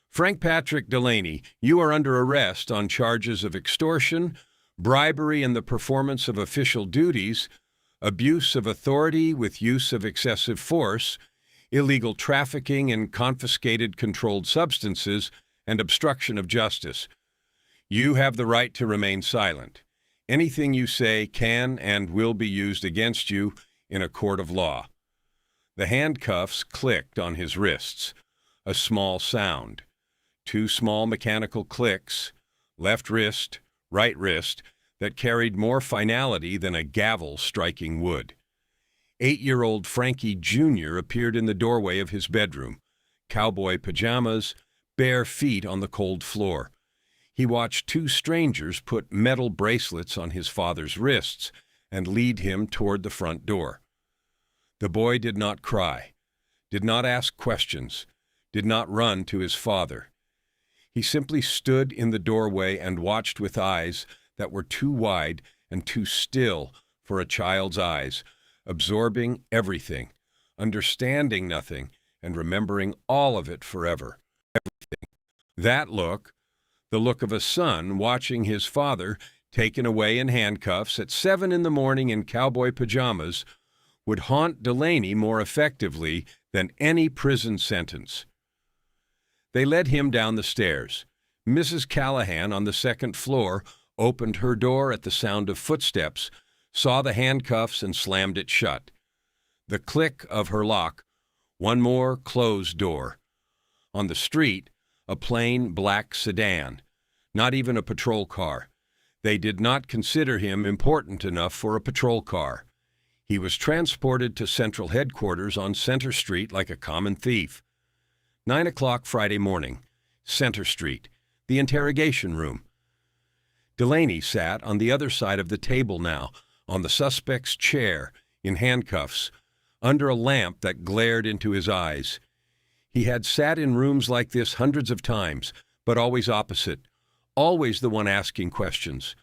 Frank Patrick Delaney, you are under arrest on charges of extortion, bribery in the performance of official duties, abuse of authority with use of excessive force, illegal trafficking in confiscated controlled substances, and obstruction of justice. You have the right to remain silent. Anything you say can and will be used against you in a court of law. The handcuffs clicked on his wrists. A small sound. 2 small mechanical clicks, left wrist, right wrist, that carried more finality than a gavel striking wood. 8-year-old Frankie Jr. appeared in the doorway of his bedroom, cowboy pajamas, bare feet on the cold floor. He watched 2 strangers put metal bracelets on his father's wrists and lead him toward the front door. The boy did not cry, did not ask questions, did not run to his father. He simply stood in the doorway and watched with eyes that were too wide and too still for a child's eyes, absorbing everything, understanding nothing, and remembering all of it forever. Everything. That look, the look of a son watching his father taken away in handcuffs at 7 in the morning in cowboy pajamas, would haunt Delaney more effectively than any prison sentence. They led him down the stairs. Mrs. Callahan on the 2nd floor opened her door at the sound of footsteps, saw the handcuffs, and slammed it shut. The click of her lock, one more closed door. On the street, a plain black sedan, not even a patrol car. They did not consider him important enough for a patrol car. He was transported to Central Headquarters on Center Street like a common thief. 9 o'clock Friday morning, Center Street, the interrogation room. Delaney sat on the other side of the table now, on the suspect's chair, in handcuffs, under a lamp that glared into his eyes. He had sat in rooms like this hundreds of times, but always opposite, always the one asking questions,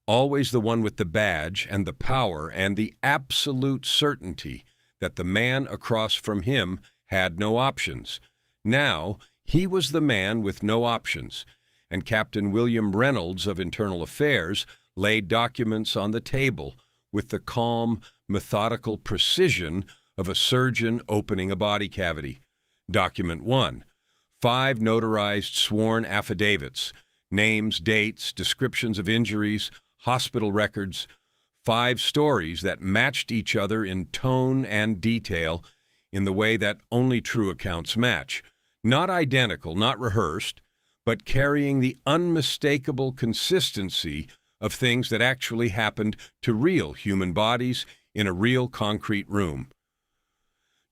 always the one with the badge and the power and the absolute certainty that the man across from him had no options. Now, he was the man with no options, and Captain William Reynolds of Internal Affairs laid documents on the table with the calm, methodical precision of a surgeon opening a body cavity. Document 1, 5 notarized sworn affidavits, names, dates, descriptions of injuries, hospital records, 5 stories that matched each other in tone and detail in the way that only true accounts match. Not identical, not rehearsed, but carrying the unmistakable consistency of things that actually happened to real human bodies in a real concrete room.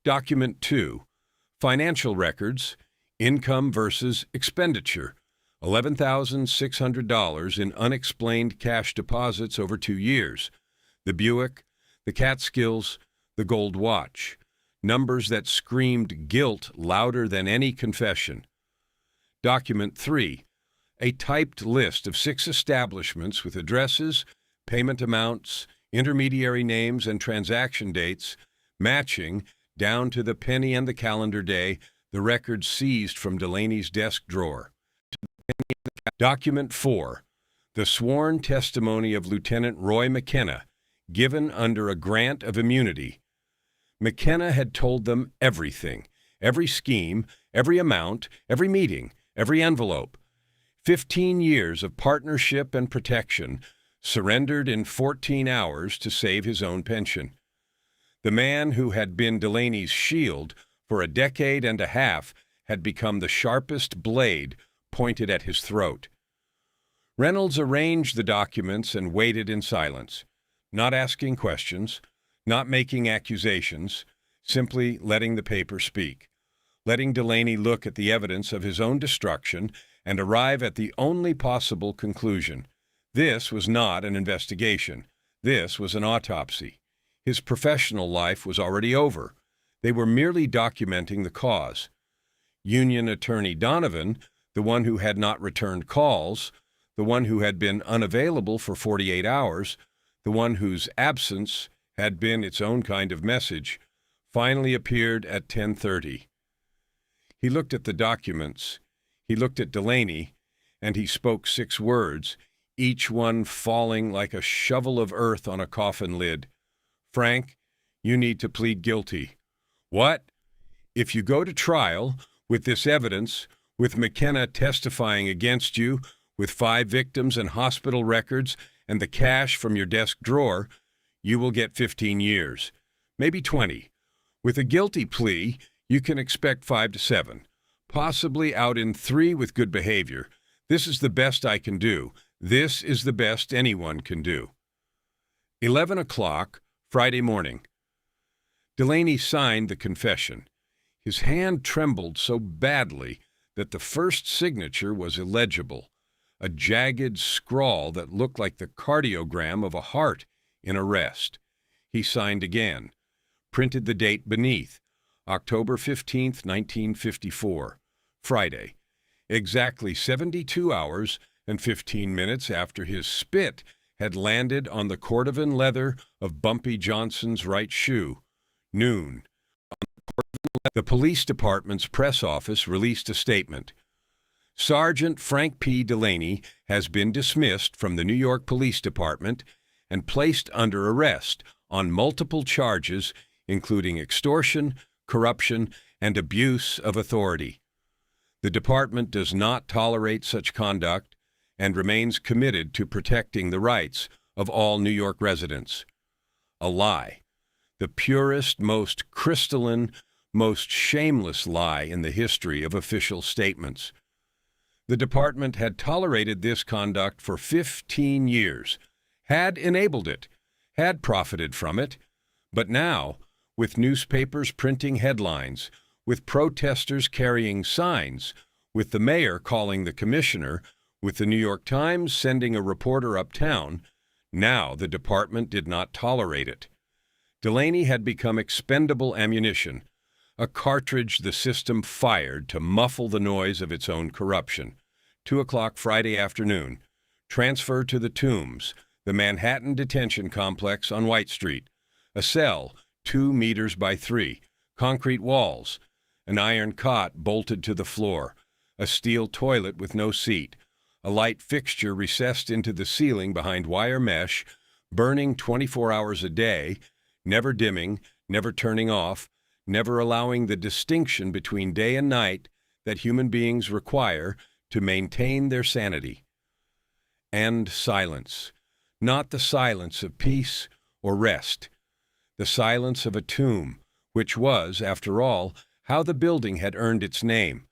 Document 2, financial records, income versus expenditure, $11,600 in unexplained cash deposits over 2 years, the Buick, the Catskills, the gold watch, numbers that screamed guilt louder than any confession. Document 3, A typed list of 6 establishments with addresses, payment amounts, intermediary names, and transaction dates, matching, down to the penny and the calendar day, the records seized from Delaney's desk drawer. Document 4. The sworn testimony of Lieutenant Roy McKenna, given under a grant of immunity. McKenna had told them everything, every scheme, every amount, every meeting, every envelope. 15 years of partnership and protection, surrendered in 14 hours to save his own pension. The man who had been Delaney's shield for a decade and a half had become the sharpest blade pointed at his throat. Reynolds arranged the documents and waited in silence, not asking questions, not making accusations, simply letting the paper speak, letting Delaney look at the evidence of his own destruction and arrive at the only possible conclusion. This was not an investigation. This was an autopsy. His professional life was already over. They were merely documenting the cause. Union Attorney Donovan, the one who had not returned calls, the one who had been unavailable for 48 hours, the one whose absence had been its own kind of message, finally appeared at 10:30. He looked at the documents. He looked at Delaney, and he spoke 6 words, each one falling like a shovel of earth on a coffin lid. "Frank, you need to plead guilty." "What?" "If you go to trial with this evidence, with McKenna testifying against you, with 5 victims and hospital records and the cash from your desk drawer, you will get 15 years, maybe 20. With a guilty plea, you can expect 5 to 7, possibly out in 3 with good behavior. This is the best I can do. This is the best anyone can do." 11 o'clock, Friday morning. Delaney signed the confession. His hand trembled so badly that the first signature was illegible, a jagged scrawl that looked like the cardiogram of a heart in a rest. He signed again, printed the date beneath, October 15th, 1954, Friday, exactly 72 hours and 15 minutes after his spit had landed on the cordovan leather of Bumpy Johnson's right shoe. Noon. The police department's press office released a statement. Sergeant Frank P. Delaney has been dismissed from the New York Police Department and placed under arrest on multiple charges, including extortion, corruption, and abuse of authority. The department does not tolerate such conduct and remains committed to protecting the rights of all New York residents. A lie. The purest, most crystalline, most shameless lie in the history of official statements. The department had tolerated this conduct for 15 years, had enabled it, had profited from it, but now, with newspapers printing headlines, with protesters carrying signs, with the mayor calling the commissioner, with the New York Times sending a reporter uptown, now the department did not tolerate it. Delaney had become expendable ammunition, a cartridge the system fired to muffle the noise of its own corruption. 2 o'clock Friday afternoon. Transfer to the Tombs, the Manhattan Detention Complex on White Street. A cell, 2 meters by 3, concrete walls, an iron cot bolted to the floor, a steel toilet with no seat, a light fixture recessed into the ceiling behind wire mesh, burning 24 hours a day, never dimming, never turning off, never allowing the distinction between day and night that human beings require to maintain their sanity. And silence, not the silence of peace or rest, the silence of a tomb, which was, after all, how the building had earned its name.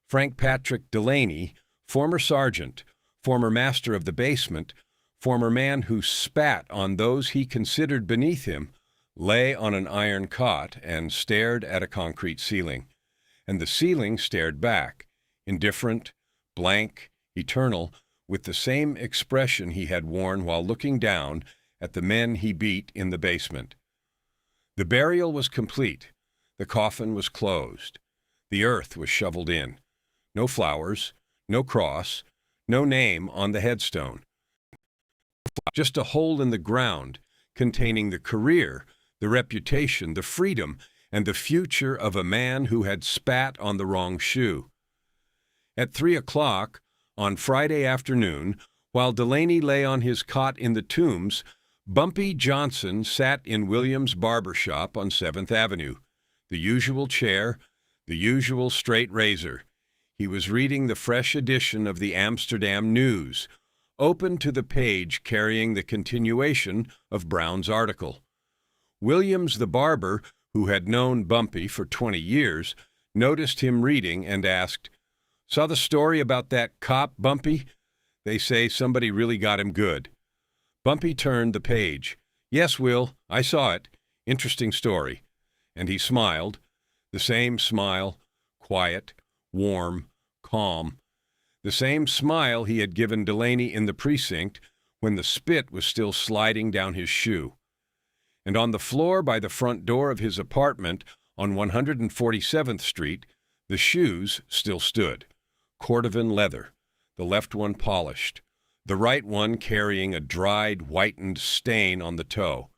Frank Patrick Delaney, former sergeant, former master of the basement, former man who spat on those he considered beneath him, lay on an iron cot and stared at a concrete ceiling. And the ceiling stared back, indifferent, blank, eternal, with the same expression he had worn while looking down at the men he beat in the basement. The burial was complete. The coffin was closed. The earth was shoveled in. No flowers, no cross, No name on the headstone. Just a hole in the ground containing the career, the reputation, the freedom, and the future of a man who had spat on the wrong shoe. At 3 o'clock on Friday afternoon, while Delaney lay on his cot in the Tombs, Bumpy Johnson sat in Williams' barber shop on 7th Avenue. The usual chair, the usual straight razor. He was reading the fresh edition of the Amsterdam News, open to the page carrying the continuation of Brown's article. Williams, the barber, who had known Bumpy for 20 years, noticed him reading and asked, "Saw the story about that cop, Bumpy? They say somebody really got him good." Bumpy turned the page. "Yes, Will, I saw it. Interesting story." And he smiled, the same smile, quiet, warm, calm, the same smile he had given Delaney in the precinct when the spit was still sliding down his shoe. And on the floor by the front door of his apartment on 147th Street, the shoes still stood, cordovan leather, the left one polished, the right one carrying a dried, whitened stain on the toe.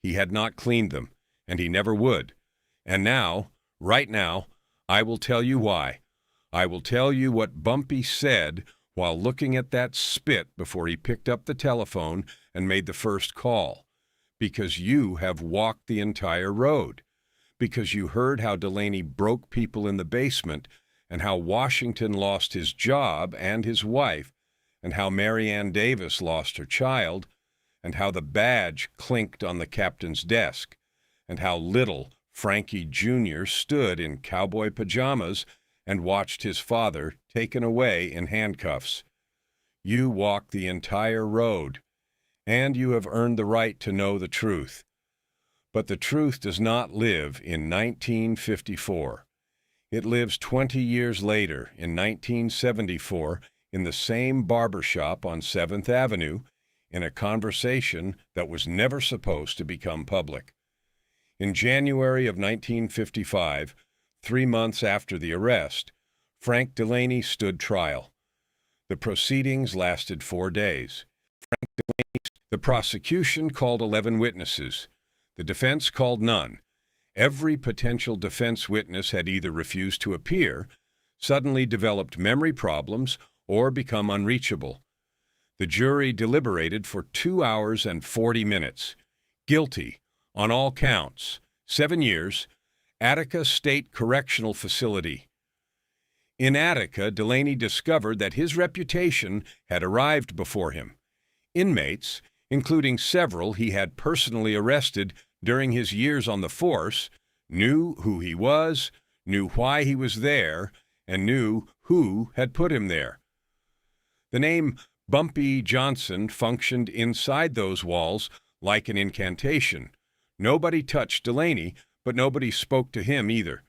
He had not cleaned them, and he never would. And now, right now, I will tell you why. I will tell you what Bumpy said while looking at that spit before he picked up the telephone and made the first call. Because you have walked the entire road. Because you heard how Delaney broke people in the basement and how Washington lost his job and his wife, and how Mary Ann Davis lost her child, and how the badge clinked on the captain's desk, and how little Frankie Jr. stood in cowboy pajamas and watched his father taken away in handcuffs. You walked the entire road, and you have earned the right to know the truth. But the truth does not live in 1954. It lives 20 years later, in 1974, in the same barber shop on 7th Avenue, in a conversation that was never supposed to become public. In January of 1955, 3 months after the arrest, Frank Delaney stood trial. The proceedings lasted 4 days. The prosecution called 11 witnesses. The defense called none. Every potential defense witness had either refused to appear, suddenly developed memory problems, or become unreachable. The jury deliberated for 2 hours and 40 minutes. Guilty, on all counts, 7 years, Attica State Correctional Facility. In Attica, Delaney discovered that his reputation had arrived before him. Inmates, including several he had personally arrested during his years on the force, knew who he was, knew why he was there, and knew who had put him there. The name Bumpy Johnson functioned inside those walls like an incantation. Nobody touched Delaney, but nobody spoke to him either.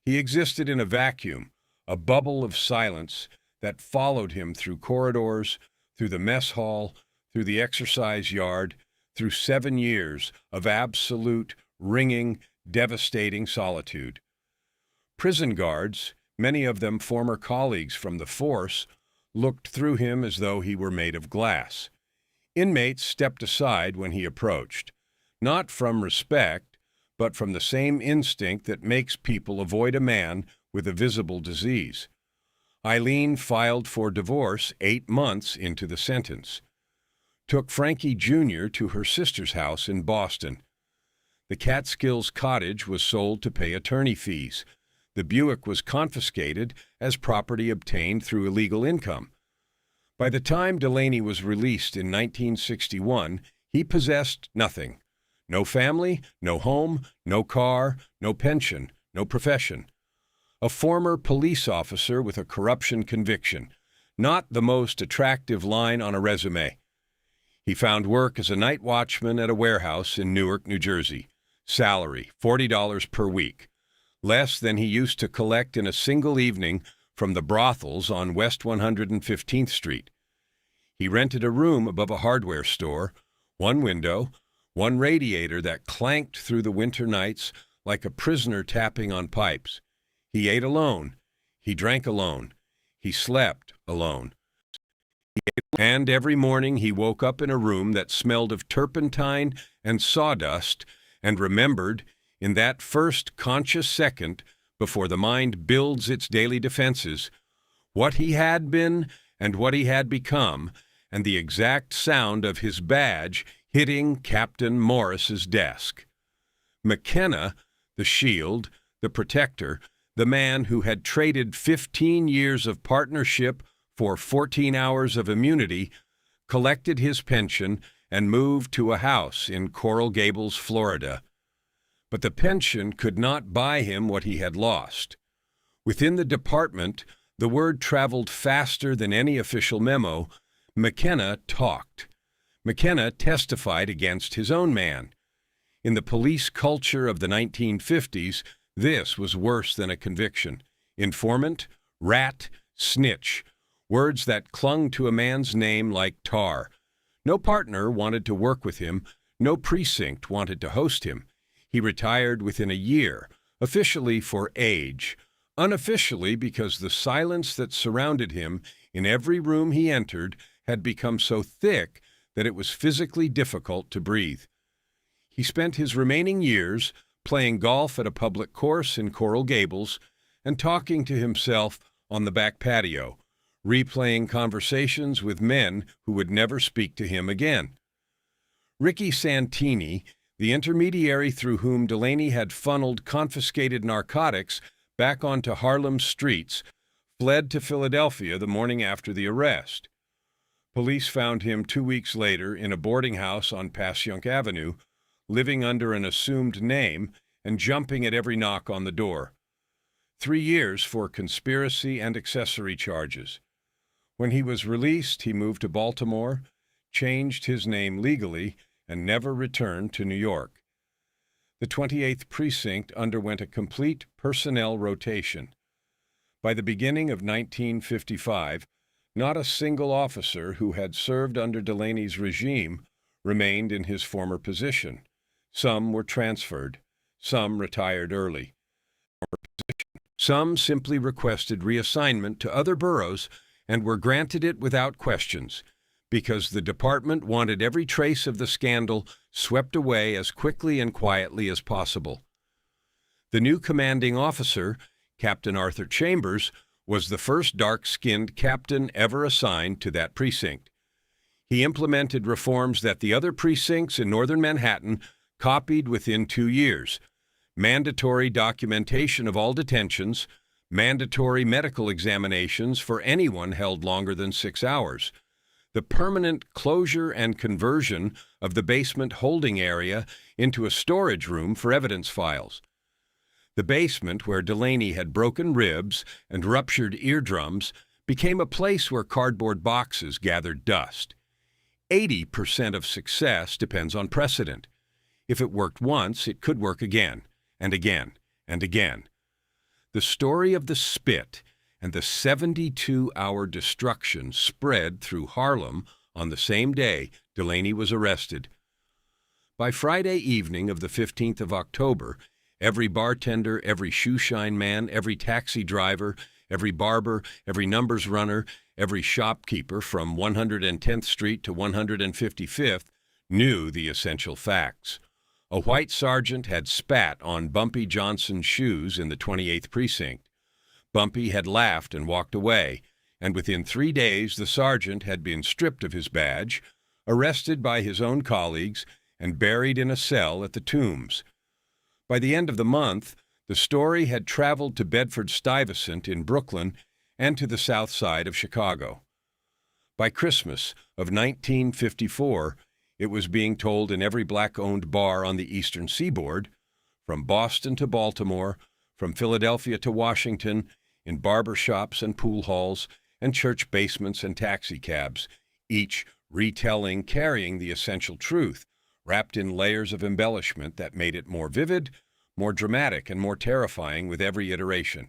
He existed in a vacuum, a bubble of silence that followed him through corridors, through the mess hall, through the exercise yard, through 7 years of absolute, ringing, devastating solitude. Prison guards, many of them former colleagues from the force, looked through him as though he were made of glass. Inmates stepped aside when he approached, not from respect, but from the same instinct that makes people avoid a man with a visible disease. Eileen filed for divorce 8 months into the sentence. Took Frankie Jr. to her sister's house in Boston. The Catskills cottage was sold to pay attorney fees. The Buick was confiscated as property obtained through illegal income. By the time Delaney was released in 1961, he possessed nothing. No family, no home, no car, no pension, no profession. A former police officer with a corruption conviction. Not the most attractive line on a resume. He found work as a night watchman at a warehouse in Newark, New Jersey. Salary, $40 per week. Less than he used to collect in a single evening from the brothels on West 115th Street. He rented a room above a hardware store, one window, one radiator that clanked through the winter nights like a prisoner tapping on pipes. He ate alone. He drank alone. He slept alone. And every morning he woke up in a room that smelled of turpentine and sawdust and remembered, in that first conscious second before the mind builds its daily defenses, what he had been and what he had become, and the exact sound of his badge hitting Captain Morris's desk. McKenna, the shield, the protector, the man who had traded 15 years of partnership for 14 hours of immunity, collected his pension and moved to a house in Coral Gables, Florida. But the pension could not buy him what he had lost. Within the department, the word traveled faster than any official memo. McKenna talked. McKenna testified against his own man. In the police culture of the 1950s, this was worse than a conviction. Informant, rat, snitch, words that clung to a man's name like tar. No partner wanted to work with him. No precinct wanted to host him. He retired within a year, officially for age, unofficially because the silence that surrounded him in every room he entered had become so thick that it was physically difficult to breathe. He spent his remaining years playing golf at a public course in Coral Gables and talking to himself on the back patio, replaying conversations with men who would never speak to him again. Ricky Santini, the intermediary through whom Delaney had funneled confiscated narcotics back onto Harlem's streets, fled to Philadelphia the morning after the arrest. Police found him 2 weeks later in a boarding house on Passyunk Avenue, living under an assumed name and jumping at every knock on the door. 3 years for conspiracy and accessory charges. When he was released, he moved to Baltimore, changed his name legally, and never returned to New York. The 28th Precinct underwent a complete personnel rotation. By the beginning of 1955, not a single officer who had served under Delaney's regime remained in his former position. Some were transferred. Some retired early. Some simply requested reassignment to other boroughs and were granted it without questions, because the department wanted every trace of the scandal swept away as quickly and quietly as possible. The new commanding officer, Captain Arthur Chambers, was the first dark-skinned captain ever assigned to that precinct. He implemented reforms that the other precincts in northern Manhattan copied within 2 years: mandatory documentation of all detentions, mandatory medical examinations for anyone held longer than 6 hours, the permanent closure and conversion of the basement holding area into a storage room for evidence files. The basement, where Delaney had broken ribs and ruptured eardrums, became a place where cardboard boxes gathered dust. 80% of success depends on precedent. If it worked once, it could work again, and again, and again. The story of the Spit and the 72-hour destruction spread through Harlem on the same day Delaney was arrested. By Friday evening of the 15th of October, every bartender, every shoeshine man, every taxi driver, every barber, every numbers runner, every shopkeeper from 110th Street to 155th knew the essential facts. A white sergeant had spat on Bumpy Johnson's shoes in the 28th Precinct. Bumpy had laughed and walked away, and within 3 days the sergeant had been stripped of his badge, arrested by his own colleagues, and buried in a cell at the Tombs. By the end of the month, the story had traveled to Bedford-Stuyvesant in Brooklyn and to the south side of Chicago. By Christmas of 1954, it was being told in every black-owned bar on the eastern seaboard, from Boston to Baltimore, from Philadelphia to Washington, in barber shops and pool halls, and church basements and taxicabs, each retelling, carrying the essential truth, wrapped in layers of embellishment that made it more vivid, more dramatic, and more terrifying with every iteration.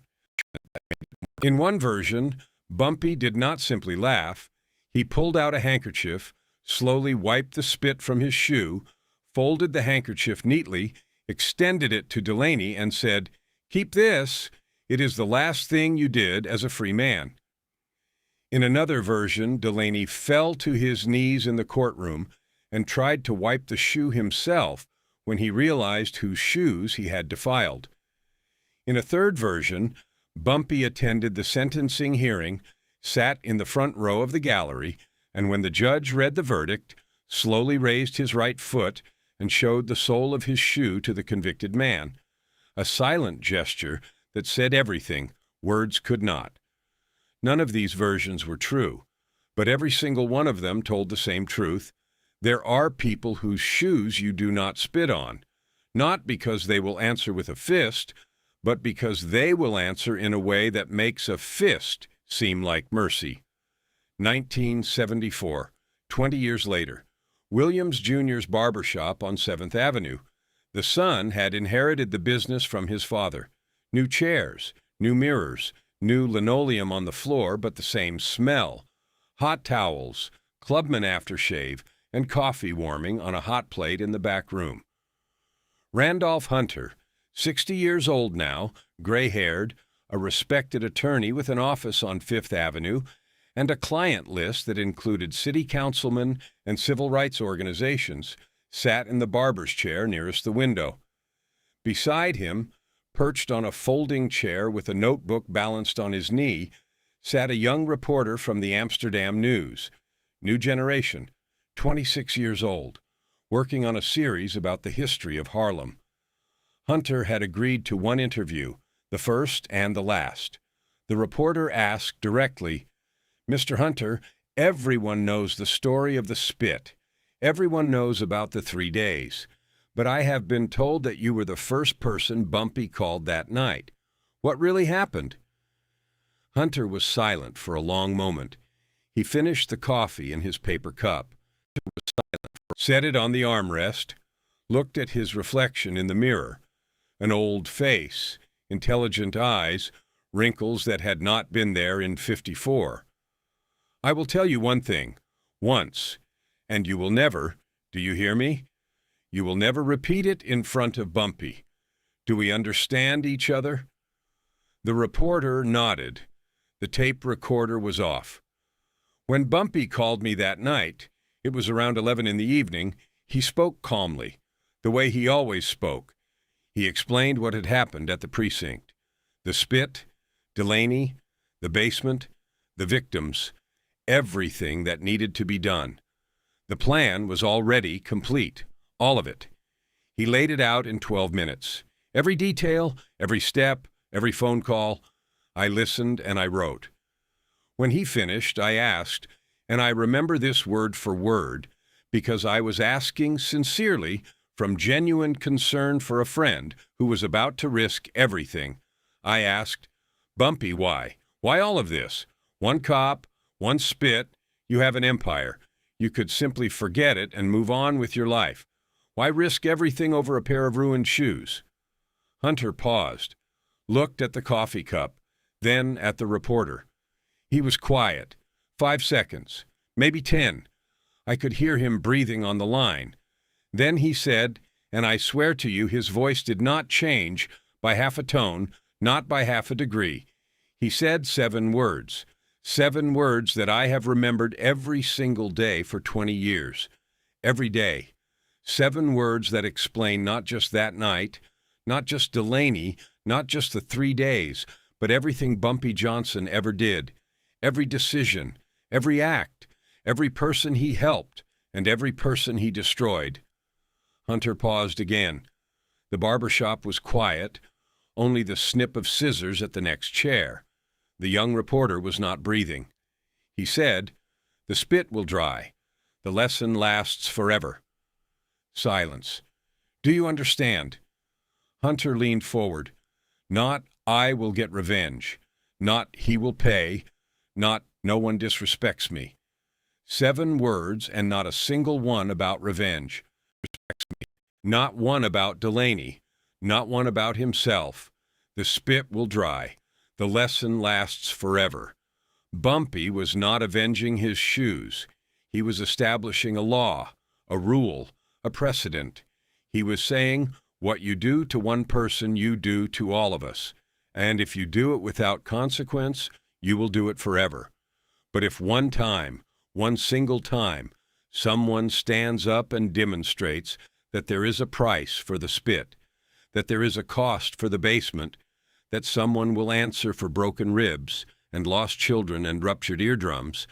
In one version, Bumpy did not simply laugh. He pulled out a handkerchief, slowly wiped the spit from his shoe, folded the handkerchief neatly, extended it to Delaney, and said, "Keep this. It is the last thing you did as a free man." In another version, Delaney fell to his knees in the courtroom and tried to wipe the shoe himself when he realized whose shoes he had defiled. In a third version, Bumpy attended the sentencing hearing, sat in the front row of the gallery, and when the judge read the verdict, slowly raised his right foot and showed the sole of his shoe to the convicted man, a silent gesture that said everything words could not. None of these versions were true, but every single one of them told the same truth. There are people whose shoes you do not spit on, not because they will answer with a fist, but because they will answer in a way that makes a fist seem like mercy. 1974, 20 years later, Williams Jr.'s barbershop on 7th Avenue. The son had inherited the business from his father. New chairs, new mirrors, new linoleum on the floor, but the same smell. Hot towels, clubman aftershave, and coffee warming on a hot plate in the back room. Randolph Hunter, 60 years old now, gray-haired, a respected attorney with an office on 5th Avenue, and a client list that included city councilmen and civil rights organizations, sat in the barber's chair nearest the window. Beside him, perched on a folding chair with a notebook balanced on his knee, sat a young reporter from the Amsterdam News, New Generation, 26 years old, working on a series about the history of Harlem. Hunter had agreed to one interview, the first and the last. The reporter asked directly, "Mr. Hunter, everyone knows the story of the Spit. Everyone knows about the 3 days. But I have been told that you were the first person Bumpy called that night. What really happened?" Hunter was silent for a long moment. He finished the coffee in his paper cup, set it on the armrest, looked at his reflection in the mirror, an old face, intelligent eyes, wrinkles that had not been there in 54. "I will tell you one thing, once, and you will never, do you hear me? You will never repeat it in front of Bumpy. Do we understand each other?" The reporter nodded. The tape recorder was off. "When Bumpy called me that night, it was around 11 in the evening, he spoke calmly, the way he always spoke. He explained what had happened at the precinct. The Spit, Delaney, the basement, the victims, everything that needed to be done. The plan was already complete, all of it. He laid it out in 12 minutes. Every detail, every step, every phone call. I listened and I wrote. When he finished, I asked, and I remember this word for word, because I was asking sincerely from genuine concern for a friend who was about to risk everything. I asked, "Bumpy, why? Why all of this? One cop, one Spit, you have an empire. You could simply forget it and move on with your life. Why risk everything over a pair of ruined shoes?" Hunter paused, looked at the coffee cup, then at the reporter. He was quiet. 5 seconds, maybe 10. I could hear him breathing on the line. Then he said, and I swear to you his voice did not change by half a tone, not by half a degree. He said 7 words. 7 words that I have remembered every single day for 20 years. Every day. 7 words that explain not just that night, not just Delaney, not just the 3 days, but everything Bumpy Johnson ever did. Every decision, every act, every person he helped, and every person he destroyed. Hunter paused again. The barbershop was quiet, only the snip of scissors at the next chair. The young reporter was not breathing. He said, "The Spit will dry. The lesson lasts forever." Silence. "Do you understand?" Hunter leaned forward. Not, "I will get revenge." Not, "he will pay." Not, "no one disrespects me." 7 words and not a single one about revenge. Not one about Delaney. Not one about himself. The Spit will dry. The lesson lasts forever. Bumpy was not avenging his shoes. He was establishing a law, a rule, a precedent. He was saying, what you do to one person, you do to all of us. And if you do it without consequence, you will do it forever. But if one time, one single time, someone stands up and demonstrates that there is a price for the spit, that there is a cost for the basement, that someone will answer for broken ribs and lost children and ruptured eardrums,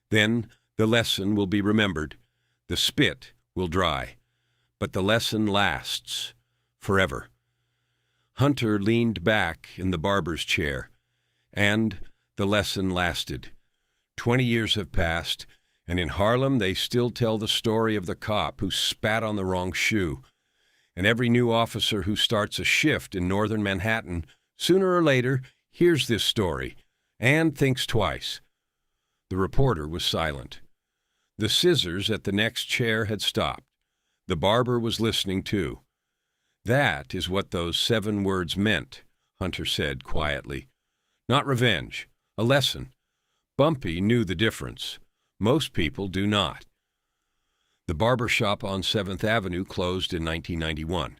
then the lesson will be remembered. The spit will dry, but the lesson lasts forever. Hunter leaned back in the barber's chair, and the lesson lasted. 20 years have passed, and in Harlem they still tell the story of the cop who spat on the wrong shoe. And every new officer who starts a shift in northern Manhattan, sooner or later, hears this story and thinks twice. The reporter was silent. The scissors at the next chair had stopped. The barber was listening too. "That is what those 7 words meant," Hunter said quietly. "Not revenge, a lesson. Bumpy knew the difference. Most people do not." The barber shop on 7th Avenue closed in 1991.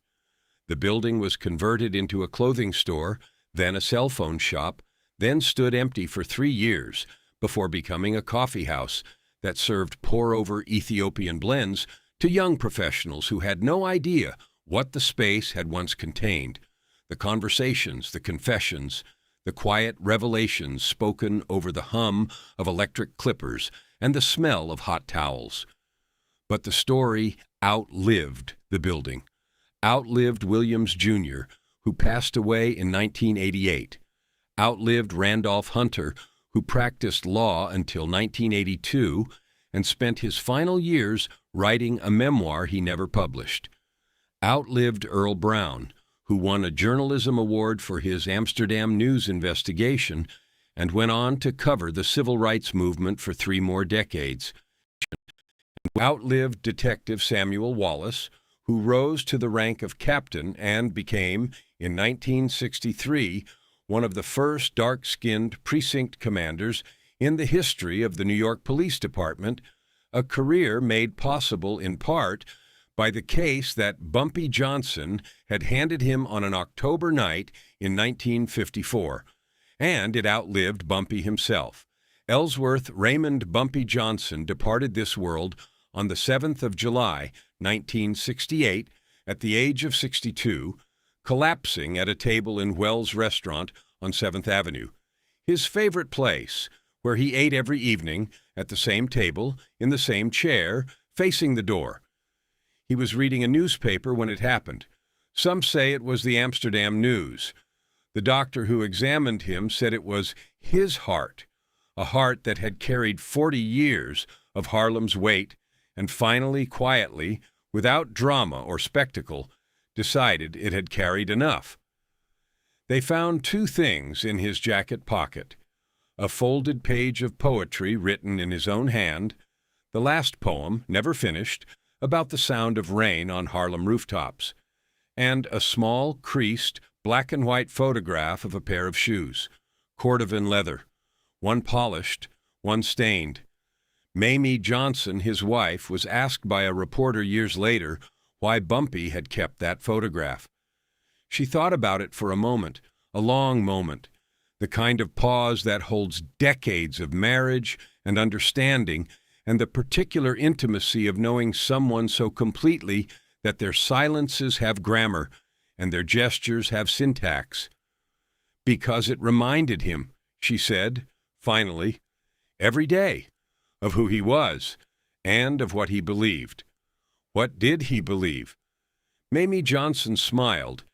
The building was converted into a clothing store, then a cell phone shop, then stood empty for 3 years before becoming a coffee house that served pour-over Ethiopian blends to young professionals who had no idea what the space had once contained. The conversations, the confessions, the quiet revelations spoken over the hum of electric clippers and the smell of hot towels. But the story outlived the building, outlived Williams Jr., who passed away in 1988, outlived Randolph Hunter, who practiced law until 1982 and spent his final years writing a memoir he never published, outlived Earl Brown, who won a journalism award for his Amsterdam News investigation and went on to cover the civil rights movement for 3 more decades, outlived Detective Samuel Wallace, who rose to the rank of captain and became, in 1963, one of the first dark-skinned precinct commanders in the history of the New York Police Department, a career made possible in part by the case that Bumpy Johnson had handed him on an October night in 1954, and it outlived Bumpy himself. Ellsworth Raymond Bumpy Johnson departed this world on the 7th of July, 1968, at the age of 62, collapsing at a table in Wells Restaurant on 7th Avenue, his favorite place, where he ate every evening, at the same table, in the same chair, facing the door. He was reading a newspaper when it happened. Some say it was the Amsterdam News. The doctor who examined him said it was his heart, a heart that had carried 40 years of Harlem's weight, and finally, quietly, without drama or spectacle, decided it had carried enough. They found 2 things in his jacket pocket: a folded page of poetry written in his own hand, the last poem, never finished, about the sound of rain on Harlem rooftops, and a small, creased, black-and-white photograph of a pair of shoes, cordovan leather, one polished, one stained. Mamie Johnson, his wife, was asked by a reporter years later why Bumpy had kept that photograph. She thought about it for a moment, a long moment, the kind of pause that holds decades of marriage and understanding and the particular intimacy of knowing someone so completely that their silences have grammar and their gestures have syntax. Because it reminded him, she said, finally, every day, of who he was and of what he believed. What did he believe? Mamie Johnson smiled,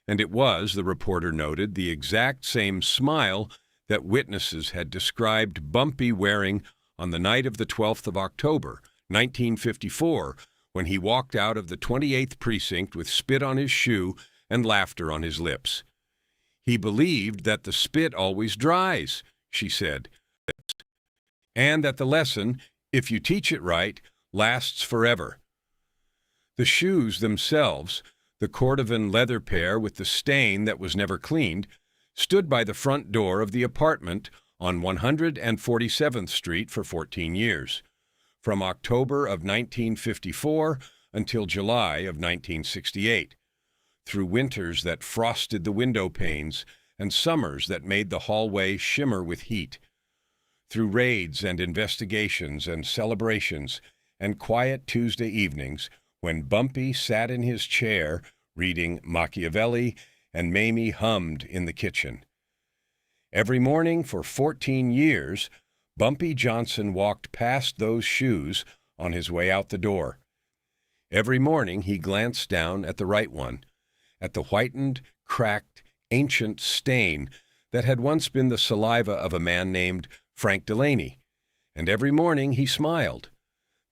and it was, the reporter noted, the exact same smile that witnesses had described Bumpy wearing on the night of the 12th of October, 1954, when he walked out of the 28th precinct with spit on his shoe and laughter on his lips. He believed that the spit always dries, she said, and that the lesson, if you teach it right, lasts forever. The shoes themselves, the cordovan leather pair with the stain that was never cleaned, stood by the front door of the apartment on 147th Street for 14 years, from October of 1954 until July of 1968, through winters that frosted the window panes and summers that made the hallway shimmer with heat. through raids and investigations and celebrations and quiet Tuesday evenings when Bumpy sat in his chair reading Machiavelli and Mamie hummed in the kitchen. Every morning for 14 years, Bumpy Johnson walked past those shoes on his way out the door. Every morning he glanced down at the right one, at the whitened, cracked, ancient stain that had once been the saliva of a man named Frank Delaney, and every morning he smiled.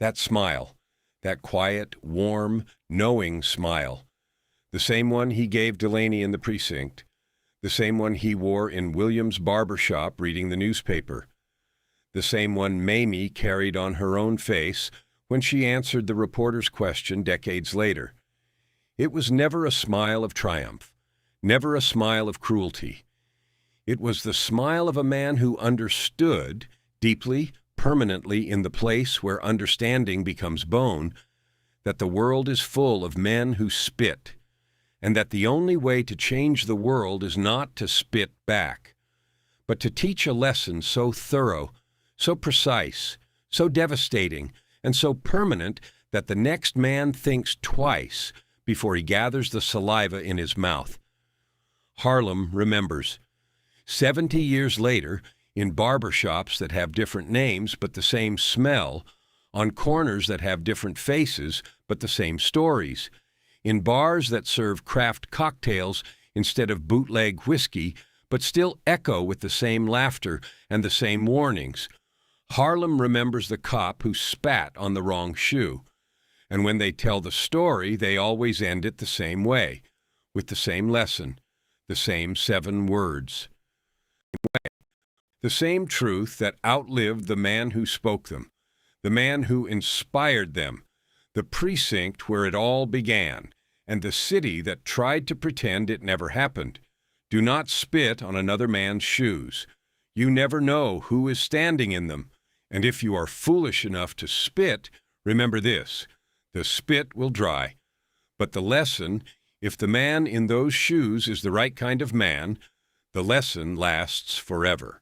That smile, that quiet, warm, knowing smile, the same one he gave Delaney in the precinct, the same one he wore in William's barber shop reading the newspaper, the same one Mamie carried on her own face when she answered the reporter's question decades later. It was never a smile of triumph, never a smile of cruelty. It was the smile of a man who understood, deeply, permanently in the place where understanding becomes bone, that the world is full of men who spit, and that the only way to change the world is not to spit back, but to teach a lesson so thorough, so precise, so devastating, and so permanent that the next man thinks twice before he gathers the saliva in his mouth. Harlem remembers. 70 years later, in barber shops that have different names but the same smell, on corners that have different faces but the same stories, in bars that serve craft cocktails instead of bootleg whiskey but still echo with the same laughter and the same warnings, Harlem remembers the cop who spat on the wrong shoe. And when they tell the story, they always end it the same way, with the same lesson, the same 7 words. The same truth that outlived the man who spoke them, the man who inspired them, the precinct where it all began, and the city that tried to pretend it never happened. Do not spit on another man's shoes. You never know who is standing in them. And if you are foolish enough to spit, remember this: the spit will dry. But the lesson, if the man in those shoes is the right kind of man, the lesson lasts forever.